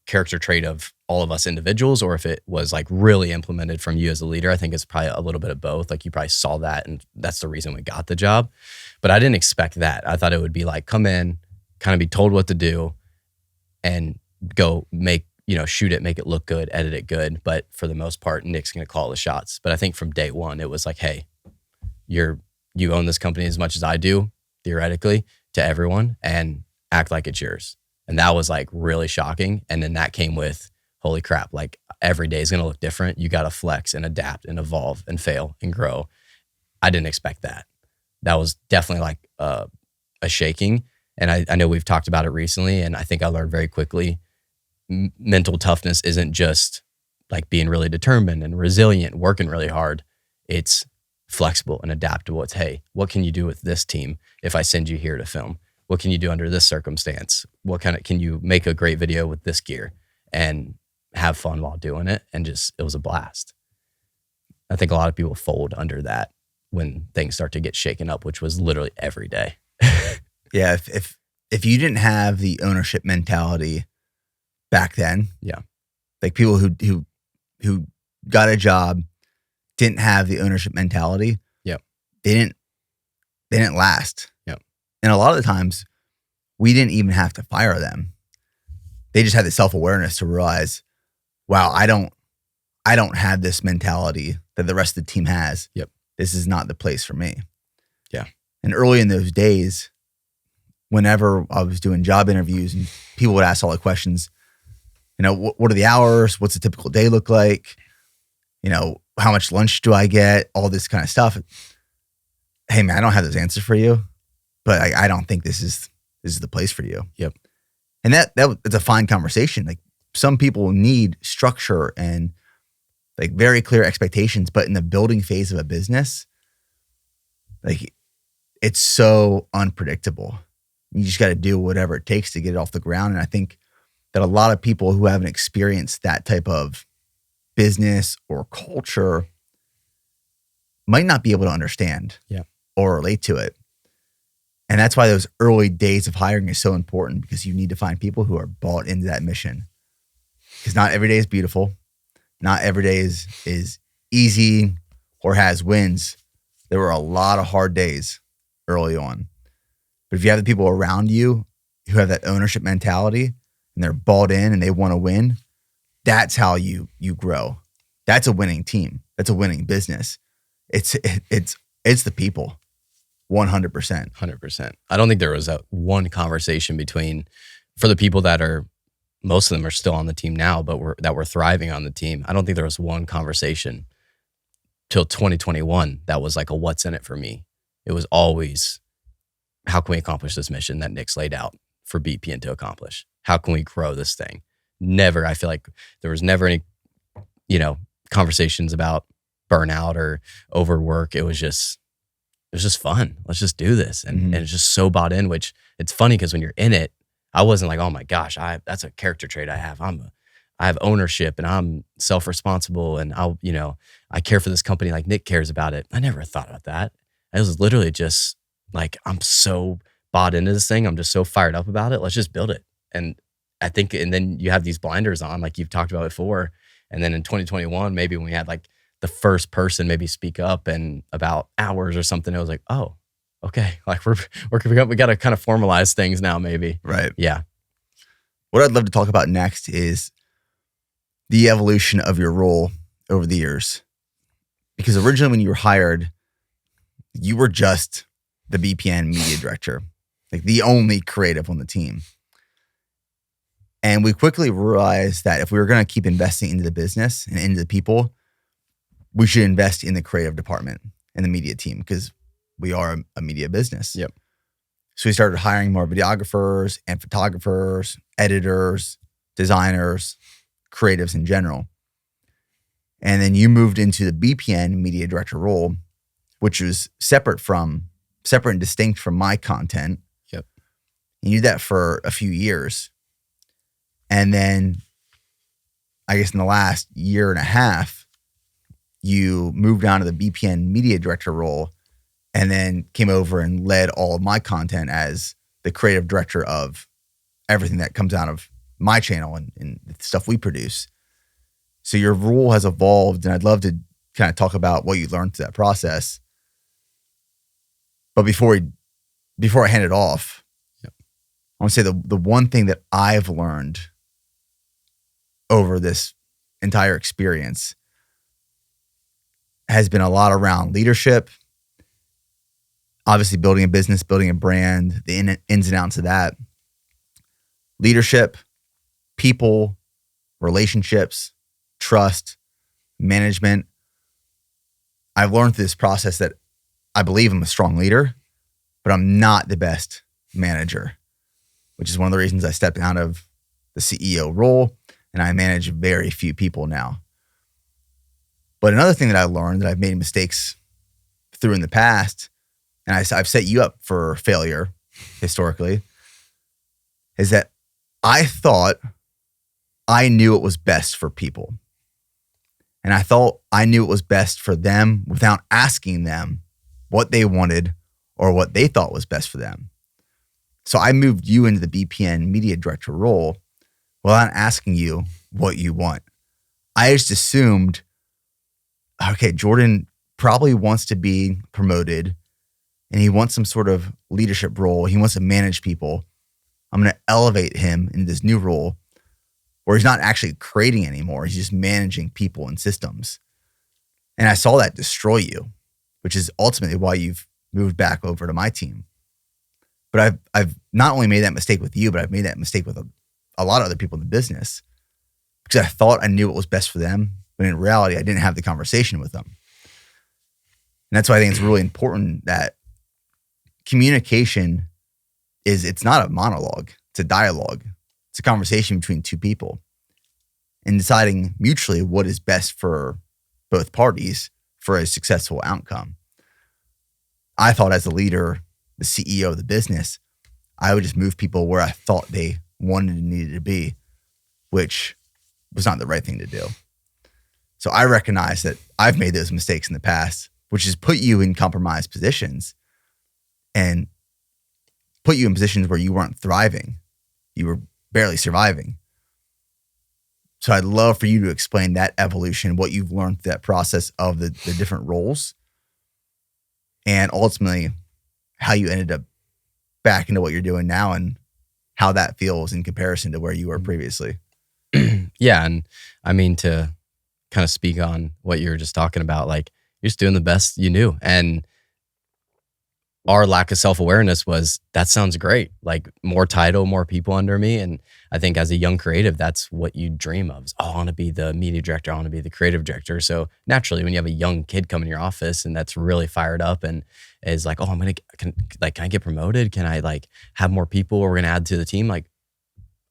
character trait of all of us individuals, or if it was like really implemented from you as a leader. I think it's probably a little bit of both. Like you probably saw that and that's the reason we got the job. But I didn't expect that. I thought it would be like, come in, kind of be told what to do and go shoot it, make it look good, edit it good. But for the most part, Nick's going to call the shots. But I think from day one, it was like, hey, you own this company as much as I do, theoretically, to everyone, and act like it's yours. And that was like really shocking. And then that came with, holy crap, like every day is going to look different. You got to flex and adapt and evolve and fail and grow. I didn't expect that. That was definitely like a shaking. And I know we've talked about it recently, and I think I learned very quickly, mental toughness isn't just like being really determined and resilient, working really hard. It's flexible and adaptable. It's, hey, what can you do with this team if I send you here to film? What can you do under this circumstance? Can you make a great video with this gear and have fun while doing it? And just, it was a blast. I think a lot of people fold under that when things start to get shaken up, which was literally every day. Yeah. If you didn't have the ownership mentality back then, yeah, like people who got a job didn't have the ownership mentality. Yep. They didn't last. Yep. And a lot of the times we didn't even have to fire them. They just had the self-awareness to realize, wow, I don't have this mentality that the rest of the team has. Yep. This is not the place for me. Yeah. And early in those days, whenever I was doing job interviews and people would ask all the questions, what are the hours? What's a typical day look like? How much lunch do I get? All this kind of stuff. Hey man, I don't have those answers for you, but I don't think this is the place for you. Yep. And it's a fine conversation. Like some people need structure and like very clear expectations, but in the building phase of a business, like it's so unpredictable. You just got to do whatever it takes to get it off the ground. And I think that a lot of people who haven't experienced that type of business or culture might not be able to understand or relate to it. And that's why those early days of hiring is so important, because you need to find people who are bought into that mission. Because not every day is beautiful. Not every day is easy or has wins. There were a lot of hard days early on. But if you have the people around you who have that ownership mentality and they're bought in and they want to win, that's how you grow. That's a winning team. That's a winning business. It's the people. 100%. 100%. I don't think there was one conversation for the people that are, most of them are still on the team now, but that were thriving on the team. I don't think there was one conversation till 2021 that was like a what's in it for me. It was always, how can we accomplish this mission that Nick's laid out for BPN to accomplish? How can we grow this thing? I feel like there was never any, conversations about burnout or overwork. It was just fun. Let's just do this. And it's just so bought in, which it's funny because when you're in it, I wasn't like, oh my gosh, that's a character trait I have. I have ownership and I'm self-responsible and I care for this company like Nick cares about it. I never thought about that. It was literally just like, I'm so bought into this thing. I'm just so fired up about it. Let's just build it. And I think, and then you have these blinders on, like you've talked about before. And then in 2021, maybe when we had like the first person maybe speak up and about hours or something, it was like, oh, okay. Like we got to kind of formalize things now, maybe. Right. Yeah. What I'd love to talk about next is the evolution of your role over the years. Because originally when you were hired, you were just the BPN media director, like the only creative on the team. And we quickly realized that if we were going to keep investing into the business and into the people, we should invest in the creative department and the media team because we are a media business. Yep. So we started hiring more videographers and photographers, editors, designers, creatives in general. And then you moved into the BPN media director role, which was separate and distinct from my content. Yep. You did that for a few years. And then I guess in the last year and a half, you moved on to the BPN media director role and then came over and led all of my content as the creative director of everything that comes out of my channel and the stuff we produce. So your role has evolved, and I'd love to kind of talk about what you learned through that process. But before I hand it off, yep, I want to say the one thing that I've learned over this entire experience has been a lot around leadership, obviously building a business, building a brand, the ins and outs of that, leadership, people, relationships, trust, management. I've learned through this process that I believe I'm a strong leader, but I'm not the best manager, which is one of the reasons I stepped out of the CEO role and I manage very few people now. But another thing that I learned that I've made mistakes through in the past, and I've set you up for failure historically, is that I thought I knew what was best for people. And I thought I knew what was best for them without asking them what they wanted or what they thought was best for them. So I moved you into the BPN media director role without asking you what you want. I just assumed, okay, Jordan probably wants to be promoted and he wants some sort of leadership role. He wants to manage people. I'm going to elevate him in this new role where he's not actually creating anymore. He's just managing people and systems. And I saw that destroy you, which is ultimately why you've moved back over to my team. But I've not only made that mistake with you, but I've made that mistake with a lot of other people in the business because I thought I knew what was best for them, but in reality, I didn't have the conversation with them. And that's why I think it's really important that communication it's not a monologue, it's a dialogue. It's a conversation between two people and deciding mutually what is best for both parties for a successful outcome. I thought as a leader, the CEO of the business, I would just move people where I thought they wanted and needed to be, which was not the right thing to do. So I recognize that I've made those mistakes in the past, which has put you in compromised positions and put you in positions where you weren't thriving. You were barely surviving. So I'd love for you to explain that evolution, what you've learned through that process of the different roles, and ultimately how you ended up back into what you're doing now and how that feels in comparison to where you were previously. Yeah. And I mean, to kind of speak on what you were just talking about, like you're just doing the best you knew. And our lack of self-awareness was, that sounds great. Like more title, more people under me. And I think as a young creative, that's what you dream of. Is, oh, I want to be the media director. I want to be the creative director. So naturally, when you have a young kid come in your office and that's really fired up and is like, oh, can I get promoted? Can I like have more people we're going to add to the team? Like,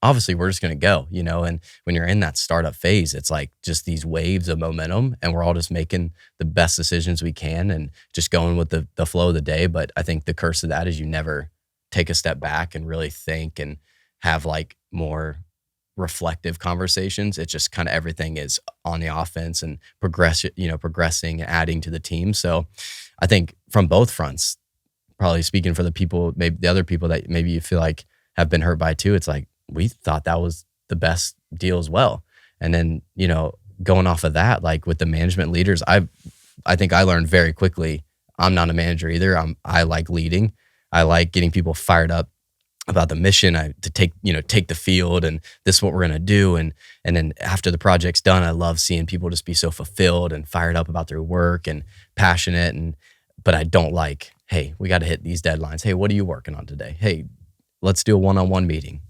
obviously we're just going to go, and when you're in that startup phase, it's like just these waves of momentum and we're all just making the best decisions we can and just going with the flow of the day. But I think the curse of that is you never take a step back and really think and have like more reflective conversations. It's just kind of everything is on the offense and progressing and adding to the team. So I think from both fronts, probably speaking for the people, maybe the other people that maybe you feel like have been hurt by it too. It's like, we thought that was the best deal as well. And then, going off of that, like with the management leaders, I think I learned very quickly, I'm not a manager either. I like leading. I like getting people fired up about the mission, to take the field, and this is what we're going to do. And then after the project's done, I love seeing people just be so fulfilled and fired up about their work and passionate. But I don't like, hey, we got to hit these deadlines. Hey, what are you working on today? Hey, let's do a one-on-one meeting,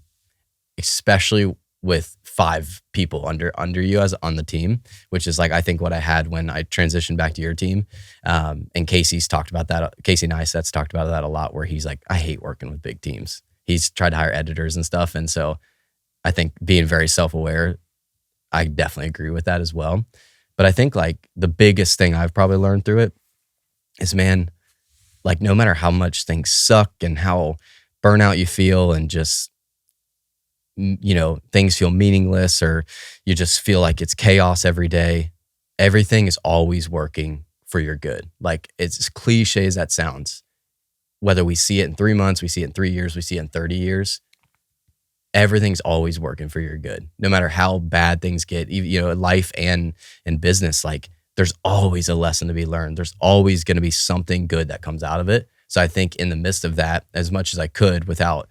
especially with 5 people under you as on the team, which is like, I think what I had when I transitioned back to your team. And Casey's talked about that. Casey Neistat's talked about that a lot, where he's like, I hate working with big teams. He's tried to hire editors and stuff. And so I think being very self-aware, I definitely agree with that as well. But I think like the biggest thing I've probably learned through it is, man, like no matter how much things suck and how burnout you feel and just, things feel meaningless, or you just feel like it's chaos every day, everything is always working for your good. Like, it's as cliche as that sounds. Whether we see it in 3 months, we see it in 3 years, we see it in 30 years, everything's always working for your good. No matter how bad things get, life and in business, like there's always a lesson to be learned. There's always going to be something good that comes out of it. So I think in the midst of that, as much as I could without,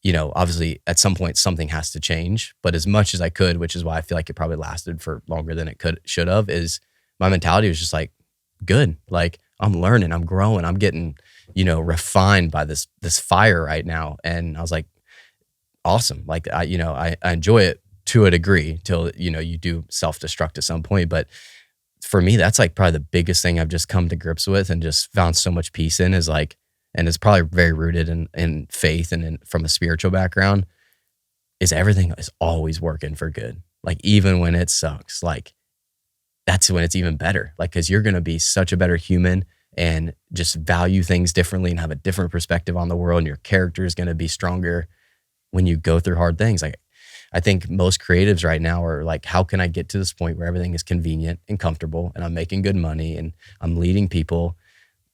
obviously at some point something has to change, but as much as I could, which is why I feel like it probably lasted for longer than it should have, is my mentality was just like, good. Like, I'm learning, I'm growing, I'm getting, refined by this fire right now. And I was like, awesome. Like, I enjoy it to a degree till, you do self-destruct at some point. But for me, that's like probably the biggest thing I've just come to grips with and just found so much peace in, is like, and it's probably very rooted in faith and from a spiritual background, is everything is always working for good. Like, even when it sucks, like that's when it's even better. Like, cause you're going to be such a better human and just value things differently and have a different perspective on the world. And your character is going to be stronger when you go through hard things. Like, I think most creatives right now are like, how can I get to this point where everything is convenient and comfortable and I'm making good money and I'm leading people?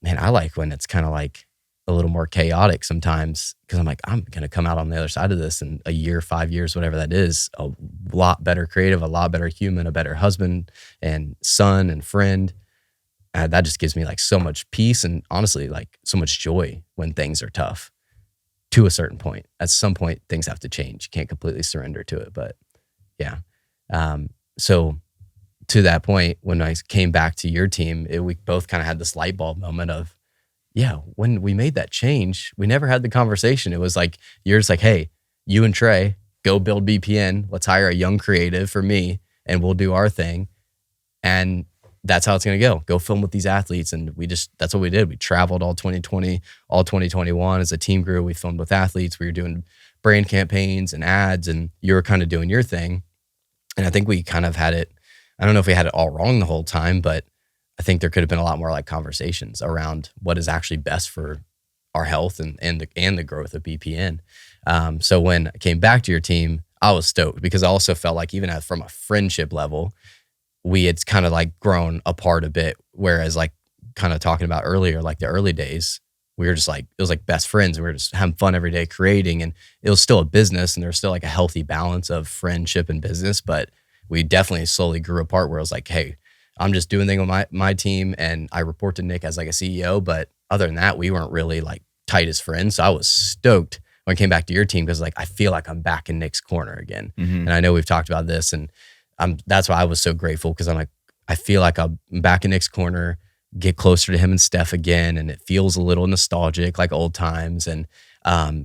Man, I like when it's kind of like a little more chaotic sometimes, because I'm like, I'm going to come out on the other side of this in a year, 5 years, whatever that is, a lot better creative, a lot better human, a better husband and son and friend. That just gives me like so much peace and honestly like so much joy when things are tough to a certain point. At some point, things have to change. You can't completely surrender to it, but yeah. So to that point, when I came back to your team, we both kind of had this light bulb moment of, yeah, when we made that change, we never had the conversation. It was like, you're just like, hey, you and Trey, go build BPN. Let's hire a young creative for me and we'll do our thing. And that's how it's going to go. Go film with these athletes. And that's what we did. We traveled all 2020, all 2021 as a team grew. We filmed with athletes. We were doing brand campaigns and ads, and you were kind of doing your thing. And I think we kind of had it, I don't know if we had it all wrong the whole time, but I think there could have been a lot more like conversations around what is actually best for our health and the growth of BPN. So when I came back to your team, I was stoked, because I also felt like even from a friendship level, we had kind of like grown apart a bit. Whereas like kind of talking about earlier, like the early days, we were just like, it was like best friends. We were just having fun every day creating, and it was still a business and there was still like a healthy balance of friendship and business. But we definitely slowly grew apart, where it was like, hey, I'm just doing things with my team and I report to Nick as like a CEO. But other than that, we weren't really like tight as friends. So I was stoked when I came back to your team, because like, I feel like I'm back in Nick's corner again. Mm-hmm. And I know we've talked about this, and that's why I was so grateful, because I'm like, I feel like I'm back in Nick's corner, get closer to him and Steph again. And it feels a little nostalgic, like old times. And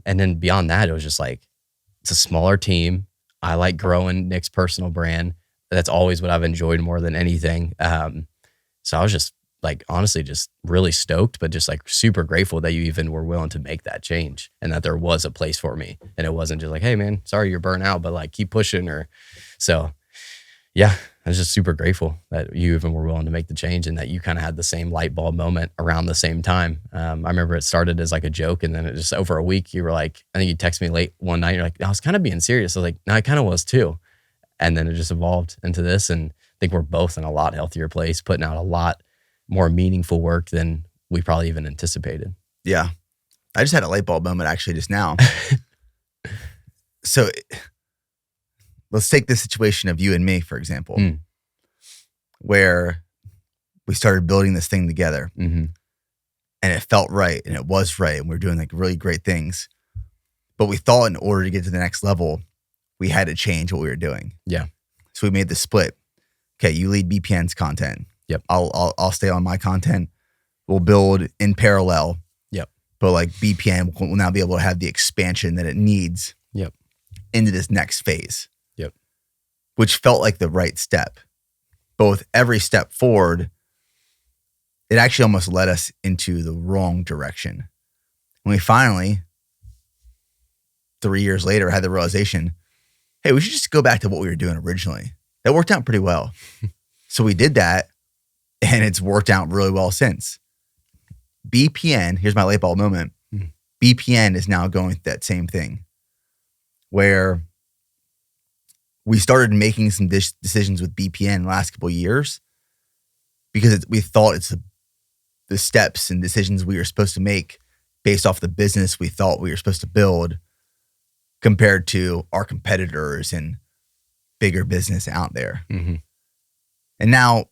then beyond that, it was just like, it's a smaller team. I like growing Nick's personal brand. That's always what I've enjoyed more than anything. So I was just like, honestly, just really stoked, but just like super grateful that you even were willing to make that change, and that there was a place for me. And it wasn't just like, hey man, sorry you're burnt out, but like keep pushing. So yeah, I was just super grateful that you even were willing to make the change, and that you kind of had the same light bulb moment around the same time. I remember it started as like a joke, and then it just over a week, you were like, I think you texted me late one night. You're like, I was kind of being serious. I was like, no, I kind of was too. And then it just evolved into this. And I think we're both in a lot healthier place, putting out a lot more meaningful work than we probably even anticipated. Yeah. I just had a light bulb moment actually just now. So let's take the situation of you and me, for example, where we started building this thing together and it felt right and it was right. And we were doing like really great things. But we thought in order to get to the next level, we had to change what we were doing. Yeah. So we made the split. Okay, you lead BPN's content. Yep. I'll stay on my content. We'll build in parallel. Yep. But like BPN will now be able to have the expansion that it needs. Yep. Into this next phase. Yep. Which felt like the right step. But with every step forward, it actually almost led us into the wrong direction. When we finally, 3 years later, had the realization, hey, we should just go back to what we were doing originally. That worked out pretty well. So we did that, and it's worked out really well since. BPN, here's my light bulb moment. BPN is now going through that same thing where we started making some decisions with BPN in the last couple of years because we thought it's the steps and decisions we were supposed to make based off the business we thought we were supposed to build compared to our competitors and bigger business out there. And now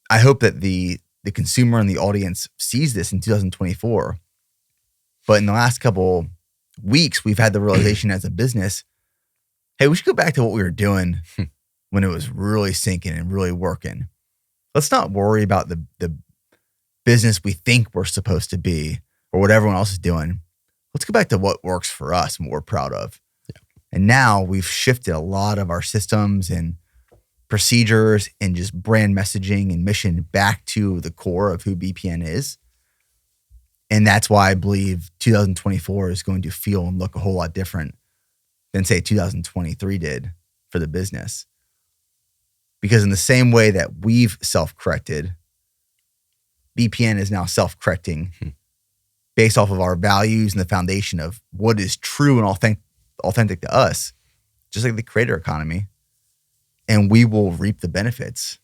I hope that the consumer and the audience sees this in 2024. But in the last couple weeks, we've had the realization as a business, hey, we should go back to what we were doing when it was really sinking and really working. Let's not worry about the business we think we're supposed to be or what everyone else is doing. Let's go back to what works for us and what we're proud of. Yeah. And now we've shifted a lot of our systems and procedures and just brand messaging and mission back to the core of who BPN is. And that's why I believe 2024 is going to feel and look a whole lot different than, say, 2023 did for the business. Because in the same way that we've self-corrected, BPN is now self-correcting based off of our values and the foundation of what is true and authentic to us, just like the creator economy. And we will reap the benefits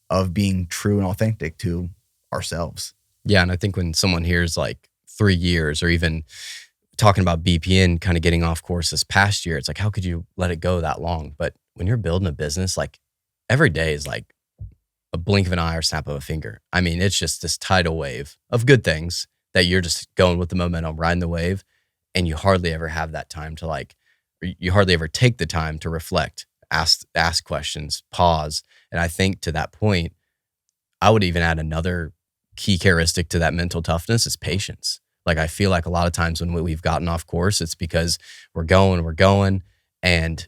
of being true and authentic to ourselves. Yeah, and I think when someone hears like 3 years or even talking about BPN kind of getting off course this past year, it's like, how could you let it go that long? But when you're building a business, like every day is like a blink of an eye or snap of a finger. I mean, it's just this tidal wave of good things that you're just going with the momentum, riding the wave, and you hardly ever have that time to like, you hardly ever take the time to reflect, ask questions, pause. And I think to that point, I would even add another key characteristic to that mental toughness is patience. Like I feel like a lot of times when we've gotten off course, it's because we're going, and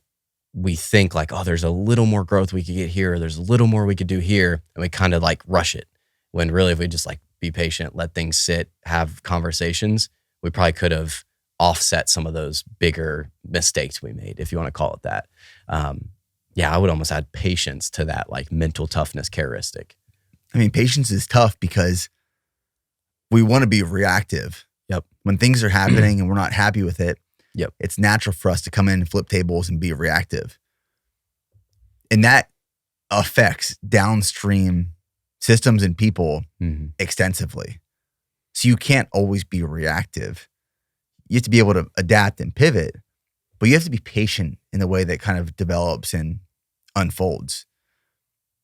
we think like, oh, there's a little more growth we could get here, or there's a little more we could do here, and we kind of like rush it. When really, if we just like be patient, let things sit, have conversations, we probably could have offset some of those bigger mistakes we made, if you want to call it that. Yeah, I would almost add patience to that like mental toughness characteristic. I mean, patience is tough because we want to be reactive. Yep. When things are happening and we're not happy with it, yep, it's natural for us to come in and flip tables and be reactive. And that affects downstream systems and people extensively. So you can't always be reactive. You have to be able to adapt and pivot, but you have to be patient in the way that kind of develops and unfolds.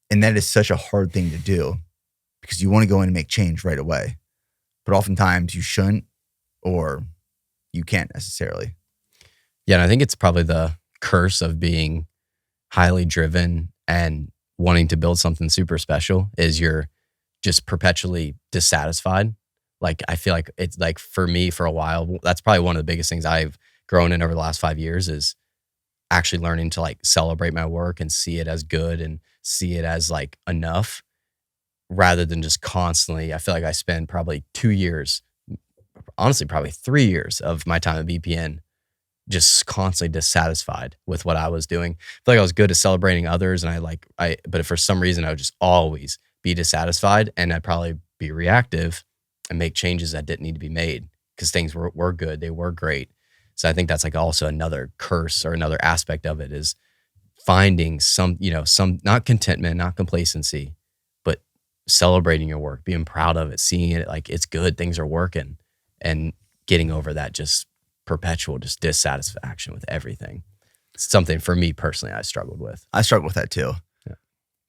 And that is such a hard thing to do because you want to go in and make change right away. But oftentimes you shouldn't, or you can't necessarily. Yeah, and I think it's probably the curse of being highly driven and wanting to build something super special is you're just perpetually dissatisfied. Like I feel like it's like for me for a while, that's probably one of the biggest things I've grown in over the last 5 years is actually learning to like celebrate my work and see it as good and see it as like enough rather than just constantly. I feel like I spend probably 2 years, honestly, probably 3 years of my time at BPN just constantly dissatisfied with what I was doing. I feel like I was good at celebrating others and but for some reason I would just always be dissatisfied and I'd probably be reactive and make changes that didn't need to be made because things were good. They were great. So I think that's like also another curse or another aspect of it is finding some not contentment, not complacency, but celebrating your work, being proud of it, seeing it like it's good, things are working, and getting over that just perpetual just dissatisfaction with everything. It's something for me personally I struggled with. I struggle with that too. Yeah.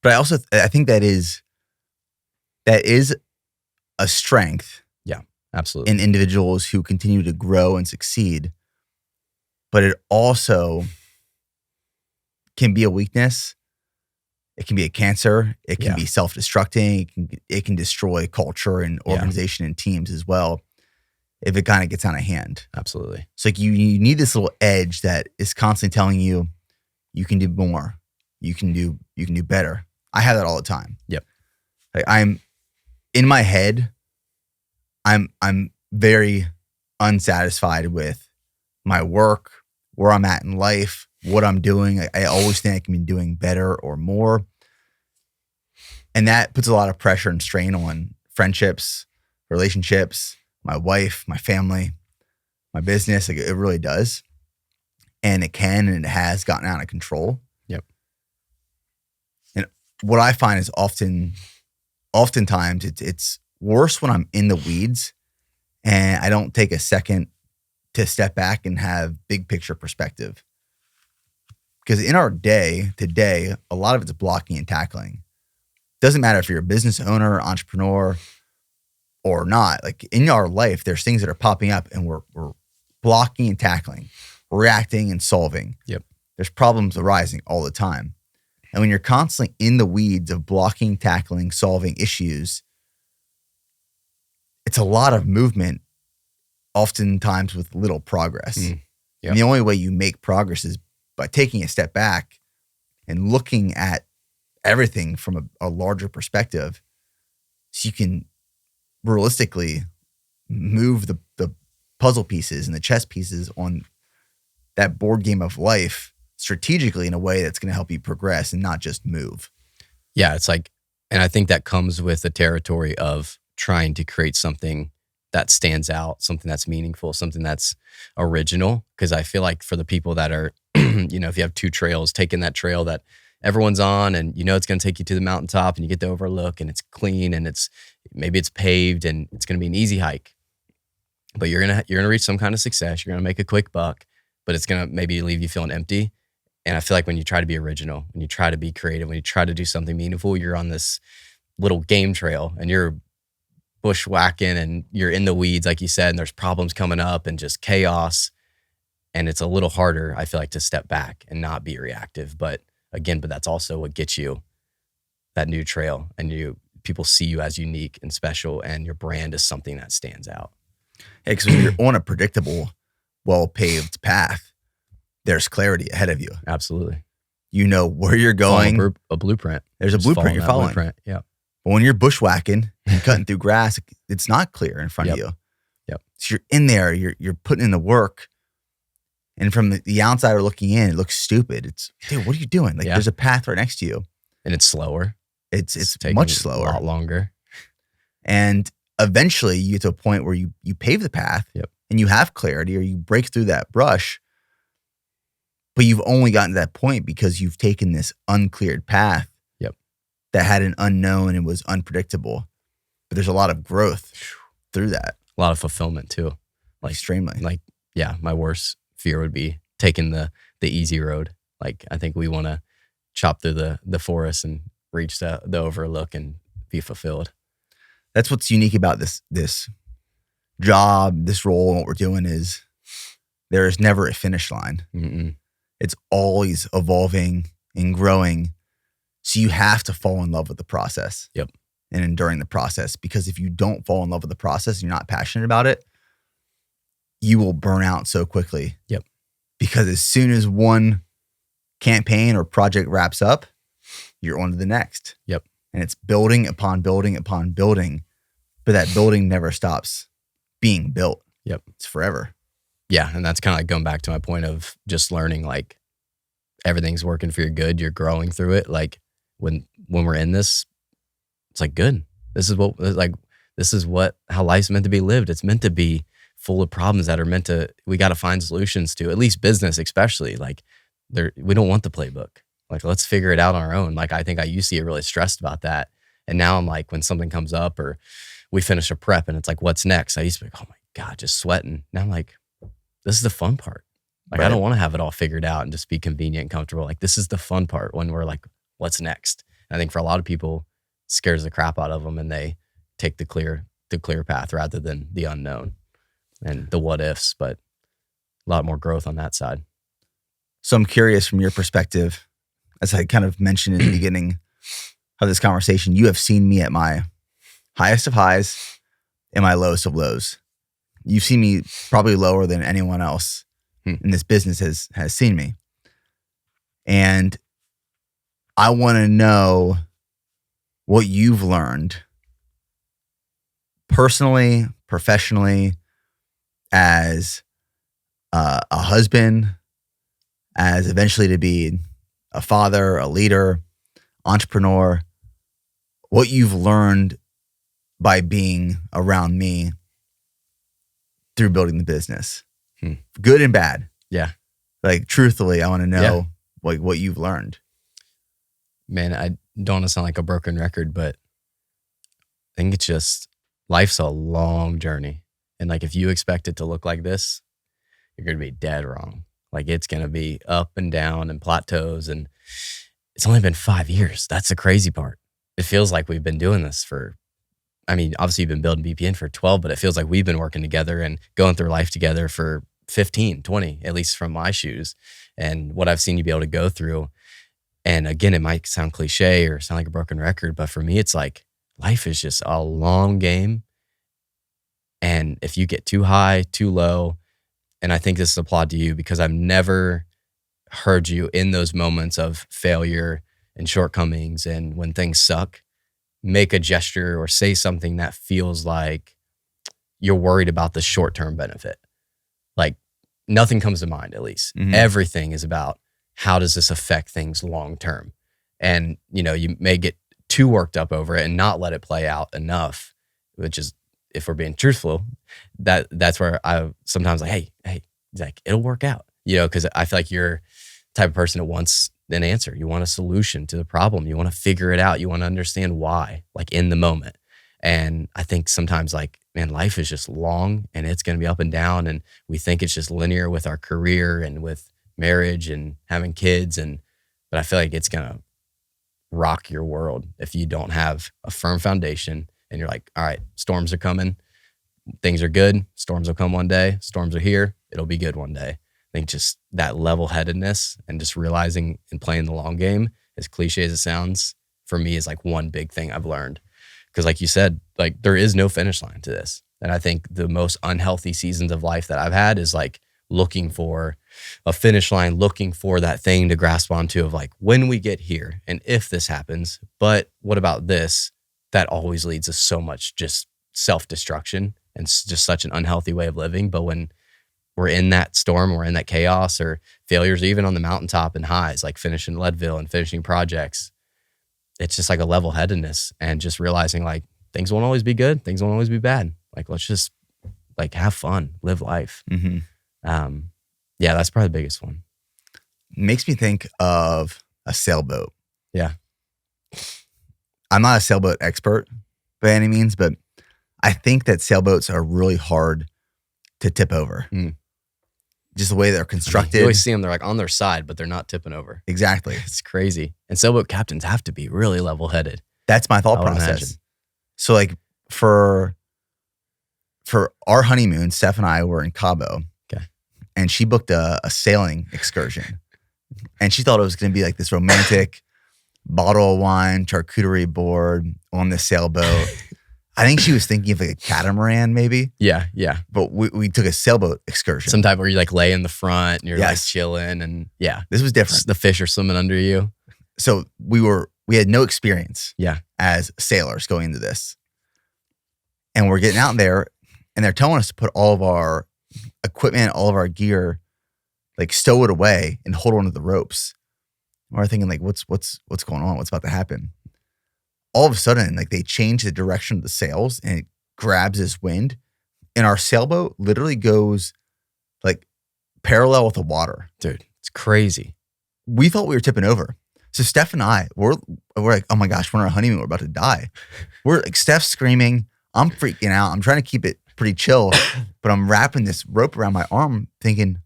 But I think that is a strength. Yeah, absolutely. In individuals who continue to grow and succeed. But it also can be a weakness. It can be a cancer. It can be self-destructing. It can destroy culture and organization and teams as well if it kind of gets out of hand. Absolutely. It's like you need this little edge that is constantly telling you you can do more. You can do better. I have that all the time. Yep. Like I'm in my head, I'm very unsatisfied with my work, where I'm at in life, what I'm doing. I always think I can be doing better or more. And that puts a lot of pressure and strain on friendships, relationships, my wife, my family, my business. Like it really does. And it can and it has gotten out of control. Yep. And what I find is oftentimes it's worse when I'm in the weeds and I don't take a second to step back and have big picture perspective. Because in our day today, a lot of it's blocking and tackling. Doesn't matter if you're a business owner, entrepreneur, or not. Like in our life, there's things that are popping up and we're blocking and tackling, reacting and solving. Yep. There's problems arising all the time. And when you're constantly in the weeds of blocking, tackling, solving issues, it's a lot of movement, oftentimes with little progress. Yep. And the only way you make progress is by taking a step back and looking at everything from a larger perspective so you can realistically move the puzzle pieces and the chess pieces on that board game of life strategically in a way that's going to help you progress and not just move. Yeah, it's like, and I think that comes with the territory of trying to create something that stands out, something that's meaningful, something that's original. Because I feel like for the people that are, if you have two trails, taking that trail that everyone's on and it's going to take you to the mountaintop and you get the overlook and it's clean and maybe it's paved and it's going to be an easy hike, but you're going to reach some kind of success. You're going to make a quick buck, but it's going to maybe leave you feeling empty. And I feel like when you try to be original, when you try to be creative, when you try to do something meaningful, you're on this little game trail and you're bushwhacking and you're in the weeds, like you said, and there's problems coming up and just chaos. And it's a little harder, I feel like, to step back and not be reactive. But that's also what gets you that new trail, and people see you as unique and special, and your brand is something that stands out. Yeah, because when you're on a predictable, well-paved path, there's clarity ahead of you. Absolutely. You know where you're going. A blueprint. There's a blueprint you're following. Yeah. But when you're bushwhacking and cutting through grass, it's not clear in front of you. Yep. So you're in there, you're putting in the work. And from the outsider looking in, it looks stupid. It's, dude, what are you doing? Like there's a path right next to you. And it's slower. It's much slower. A lot longer. And eventually you get to a point where you pave the path and you have clarity, or you break through that brush. But you've only gotten to that point because you've taken this uncleared path that had an unknown and was unpredictable. But there's a lot of growth through that. A lot of fulfillment too. Extremely. My worst fear would be taking the easy road. Like, I think we want to chop through the forest and reach the overlook and be fulfilled. That's what's unique about this job, this role, and what we're doing is there is never a finish line. Mm-mm. It's always evolving and growing. So you have to fall in love with the process. Yep. And enduring the process, because if you don't fall in love with the process and you're not passionate about it, you will burn out so quickly. Yep. Because as soon as one campaign or project wraps up, you're on to the next. Yep. And it's building upon building upon building, but that building never stops being built. Yep. It's forever. Yeah. And that's kind of like going back to my point of just learning, like, everything's working for your good. You're growing through it. Like when we're in this, it's like, good. This is how life's meant to be lived. It's meant to be full of problems that are we got to find solutions to, at least business, especially. Like, we don't want the playbook. Like, let's figure it out on our own. Like, I think I used to get really stressed about that. And now I'm like, when something comes up or we finish a prep and it's like, what's next? I used to be like, oh my God, just sweating. And I'm like, this is the fun part. Like, Right. I don't want to have it all figured out and just be convenient and comfortable. Like, this is the fun part when we're like, what's next? And I think for a lot of people, it scares the crap out of them, and they take the clear path rather than the unknown and the what ifs, but a lot more growth on that side. So I'm curious from your perspective, as I kind of mentioned in the beginning of this conversation, you have seen me at my highest of highs and my lowest of lows. You've seen me probably lower than anyone else in this business has seen me. And I want to know what you've learned personally, professionally, as a husband, as eventually to be a father, a leader, entrepreneur, what you've learned by being around me through building the business. Good and bad. Yeah. Like, truthfully, I want to know like what you've learned. Man, I don't want to sound like a broken record, but I think it's just, life's a long journey. And like, if you expect it to look like this, you're going to be dead wrong. Like, it's going to be up and down and plateaus. And it's only been 5 years. That's the crazy part. It feels like we've been doing this for, I mean, obviously you've been building BPN for 12, but it feels like we've been working together and going through life together for 15, 20, at least from my shoes and what I've seen you be able to go through. And again, it might sound cliche or sound like a broken record, but for me, it's like, life is just a long game. And if you get too high, too low, and I think this is applaud to you, because I've never heard you in those moments of failure and shortcomings and when things suck, make a gesture or say something that feels like you're worried about the short-term benefit. Like, nothing comes to mind, at least. Everything is about, how does this affect things long-term? And, you know, you may get too worked up over it and not let it play out enough, which is, if we're being truthful, that's where I sometimes like, hey, like, it'll work out, you know, because I feel like you're the type of person that wants an answer. You want a solution to the problem. You want to figure it out. You want to understand why, like, in the moment. And I think sometimes, like, man, life is just long and it's going to be up and down. And we think it's just linear with our career and with marriage and having kids. But I feel like it's going to rock your world if you don't have a firm foundation and you're like, all right, storms are coming. Things are good. Storms will come one day. Storms are here. It'll be good one day. I think just that level-headedness and just realizing and playing the long game, as cliche as it sounds, for me is like one big thing I've learned. Because like you said, like, there is no finish line to this. And I think the most unhealthy seasons of life that I've had is like looking for a finish line, looking for that thing to grasp onto of like, when we get here and if this happens, but what about this? That always leads to so much just self-destruction and just such an unhealthy way of living. But when we're in that storm, we're in that chaos or failures, even on the mountaintop and highs, like finishing Leadville and finishing projects, it's just like a level-headedness and just realizing like things won't always be good. Things won't always be bad. Like, let's just like have fun, live life. Yeah, that's probably the biggest one. Makes me think of a sailboat. Yeah. I'm not a sailboat expert by any means, but I think that sailboats are really hard to tip over. Just the way they're constructed. You always see them, they're like on their side, but they're not tipping over. Exactly. It's crazy. And sailboat captains have to be really level-headed. That's my thought process. Imagine. So like for our honeymoon, Steph and I were in Cabo. Okay. And she booked a sailing excursion. And she thought it was going to be like this romantic bottle of wine, charcuterie board on the sailboat. I think she was thinking of like a catamaran maybe. Yeah. But we took a sailboat excursion. Some type where you like lay in the front and you're like chilling and This was different. The fish are swimming under you. So we had no experience as sailors going into this. And we're getting out there and they're telling us to put all of our equipment, all of our gear, like stow it away and hold on to the ropes. We're thinking like, what's going on? What's about to happen? All of a sudden, like they change the direction of the sails and it grabs this wind and our sailboat literally goes like parallel with the water. Dude, it's crazy. We thought we were tipping over. So Steph and I, we're like, oh my gosh, we're on our honeymoon. We're about to die. We're like, Steph's screaming. I'm freaking out. I'm trying to keep it pretty chill. But I'm wrapping this rope around my arm thinking,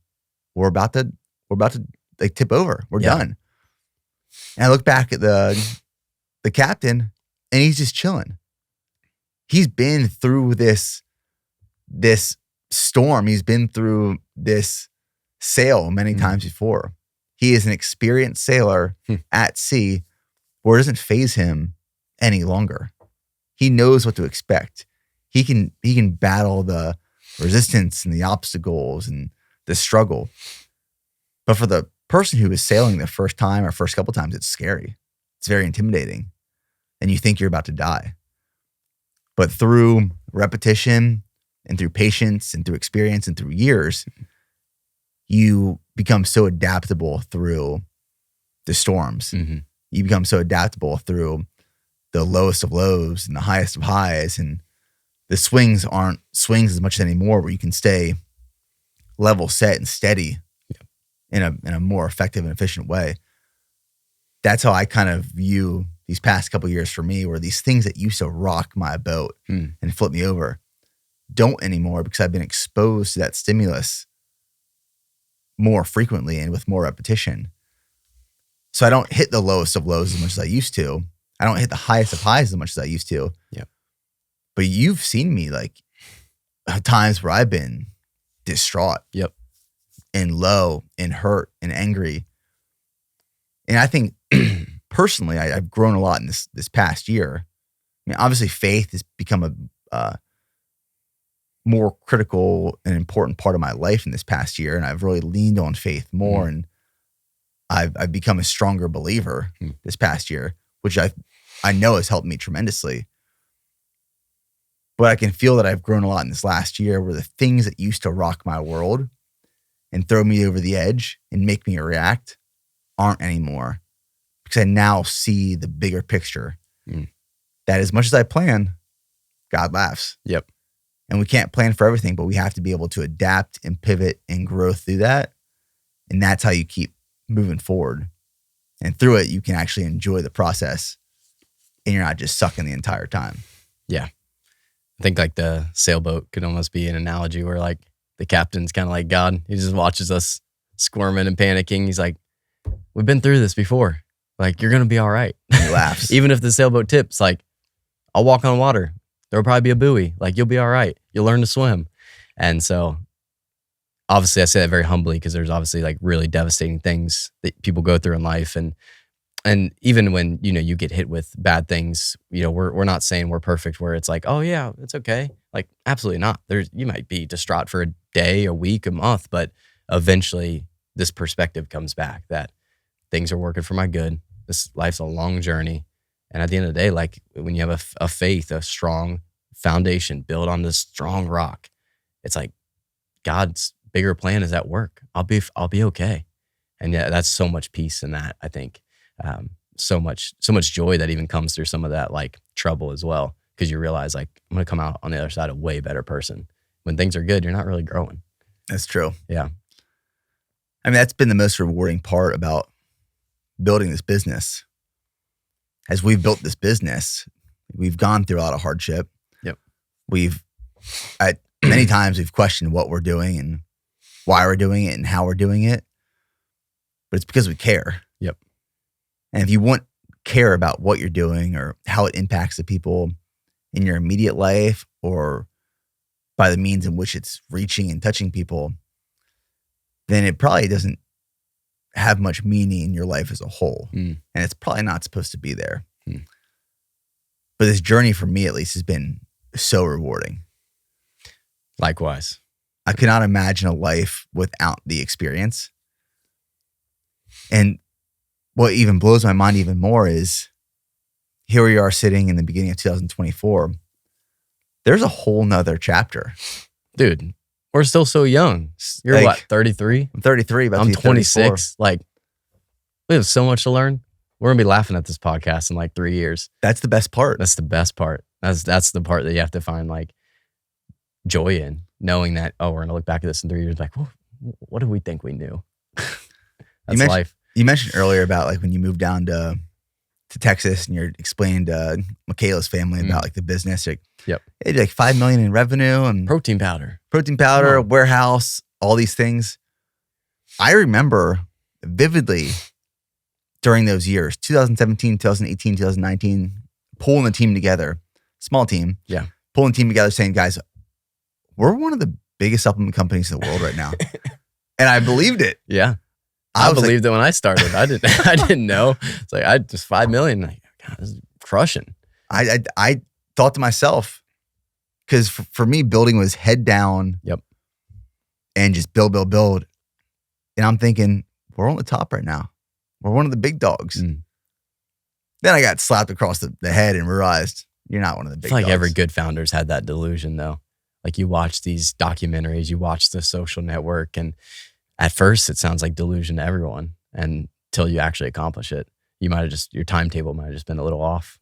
we're about to like tip over. We're done. And I look back at the captain and he's just chilling. He's been through this storm. He's been through this sail many times before. He is an experienced sailor at sea where it doesn't faze him any longer. He knows what to expect. He can battle the resistance and the obstacles and the struggle. But for the person who is sailing the first time or first couple times, it's scary. It's very intimidating. And you think you're about to die. But through repetition and through patience and through experience and through years, you become so adaptable through the storms. You become so adaptable through the lowest of lows and the highest of highs. And the swings aren't swings as much anymore, where you can stay level set and steady in a more effective and efficient way. That's how I kind of view these past couple of years for me, where these things that used to rock my boat and flip me over don't anymore, because I've been exposed to that stimulus more frequently and with more repetition. So I don't hit the lowest of lows as much as I used to. I don't hit the highest of highs as much as I used to. Yeah. But you've seen me like times where I've been distraught. Yep. And low and hurt and angry. And I think personally, I've grown a lot in this past year. I mean, obviously faith has become a more critical and important part of my life in this past year. And I've really leaned on faith more. And I've become a stronger believer this past year, which I know has helped me tremendously. But I can feel that I've grown a lot in this last year, where the things that used to rock my world and throw me over the edge and make me react aren't anymore, because I now see the bigger picture. That as much as I plan, God laughs. Yep. And we can't plan for everything, but we have to be able to adapt and pivot and grow through that. And that's how you keep moving forward. And through it, you can actually enjoy the process and you're not just sucking the entire time. Yeah. I think like the sailboat could almost be an analogy where like the captain's kind of like God. He just watches us squirming and panicking. He's like, we've been through this before. Like, you're going to be all right. And he laughs. Even if the sailboat tips, like, I'll walk on water. There'll probably be a buoy. Like, you'll be all right. You'll learn to swim. And so obviously I say that very humbly, because there's obviously like really devastating things that people go through in life. And even when, you get hit with bad things, we're not saying we're perfect, where it's like, oh yeah, it's okay. Like, absolutely not. You might be distraught for a day, a week, a month, but eventually this perspective comes back that things are working for my good. This life's a long journey. And at the end of the day, like when you have a faith, a strong foundation built on this strong rock, it's like God's bigger plan is at work. I'll be okay. And yeah, that's so much peace in that, I think. So much joy that even comes through some of that like trouble as well. Because you realize like, I'm going to come out on the other side a way better person. When things are good, you're not really growing. That's true. Yeah. I mean, that's been the most rewarding part about building this business. As we've built this business, we've gone through a lot of hardship. Yep. At many times we've questioned what we're doing and why we're doing it and how we're doing it. But it's because we care. Yep. And if you care about what you're doing or how it impacts the people in your immediate life or by the means in which it's reaching and touching people, then it probably doesn't have much meaning in your life as a whole. And it's probably not supposed to be there. But this journey for me, at least, has been so rewarding. Likewise. I cannot imagine a life without the experience. And what even blows my mind even more is here we are sitting in the beginning of 2024. There's a whole nother chapter. Dude, we're still so young. You're like, what, 33? I'm 33, about to I'm be 34. 26. Like, we have so much to learn. We're going to be laughing at this podcast in like 3 years. That's the best part. That's the best part. That's the part that you have to find like joy in, knowing that, oh, we're going to look back at this in 3 years like, what did we think we knew? That's life. You mentioned earlier about like when you moved down to Texas and you're explaining to Michaela's family about like the business. Like, Yep. They did like $5 million in revenue and Protein powder, warehouse, all these things. I remember vividly during those years, 2017, 2018, 2019, pulling the team together, small team. Yeah. Pulling the team together saying, guys, we're one of the biggest supplement companies in the world right now. And I believed it. Yeah. I believed it when I started. I didn't know. It's like, I just 5 million. Like, God, this is crushing. I thought to myself, because for me, building was head down. Yep. And just build. And I'm thinking, we're on the top right now. We're one of the big dogs. Then I got slapped across the head and realized you're not one of the big dogs. I feel like every good founder's had that delusion though. Like you watch these documentaries, you watch The Social Network, and at first it sounds like delusion to everyone. And until you actually accomplish it, your timetable might have just been a little off.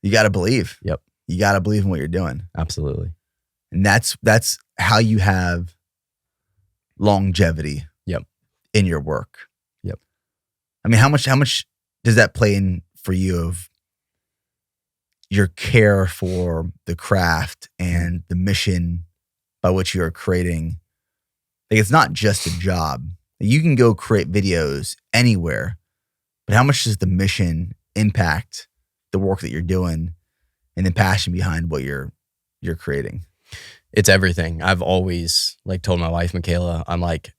You got to believe. Yep. You got to believe in what you're doing. Absolutely. And that's how you have longevity. Yep. In your work. Yep. I mean, how much does that play in for you of your care for the craft and the mission by which you are creating? Like, it's not just a job. You can go create videos anywhere, but how much does the mission impact the work that you're doing and the passion behind what you're creating? It's everything. I've always told my wife, Michaela, I'm like,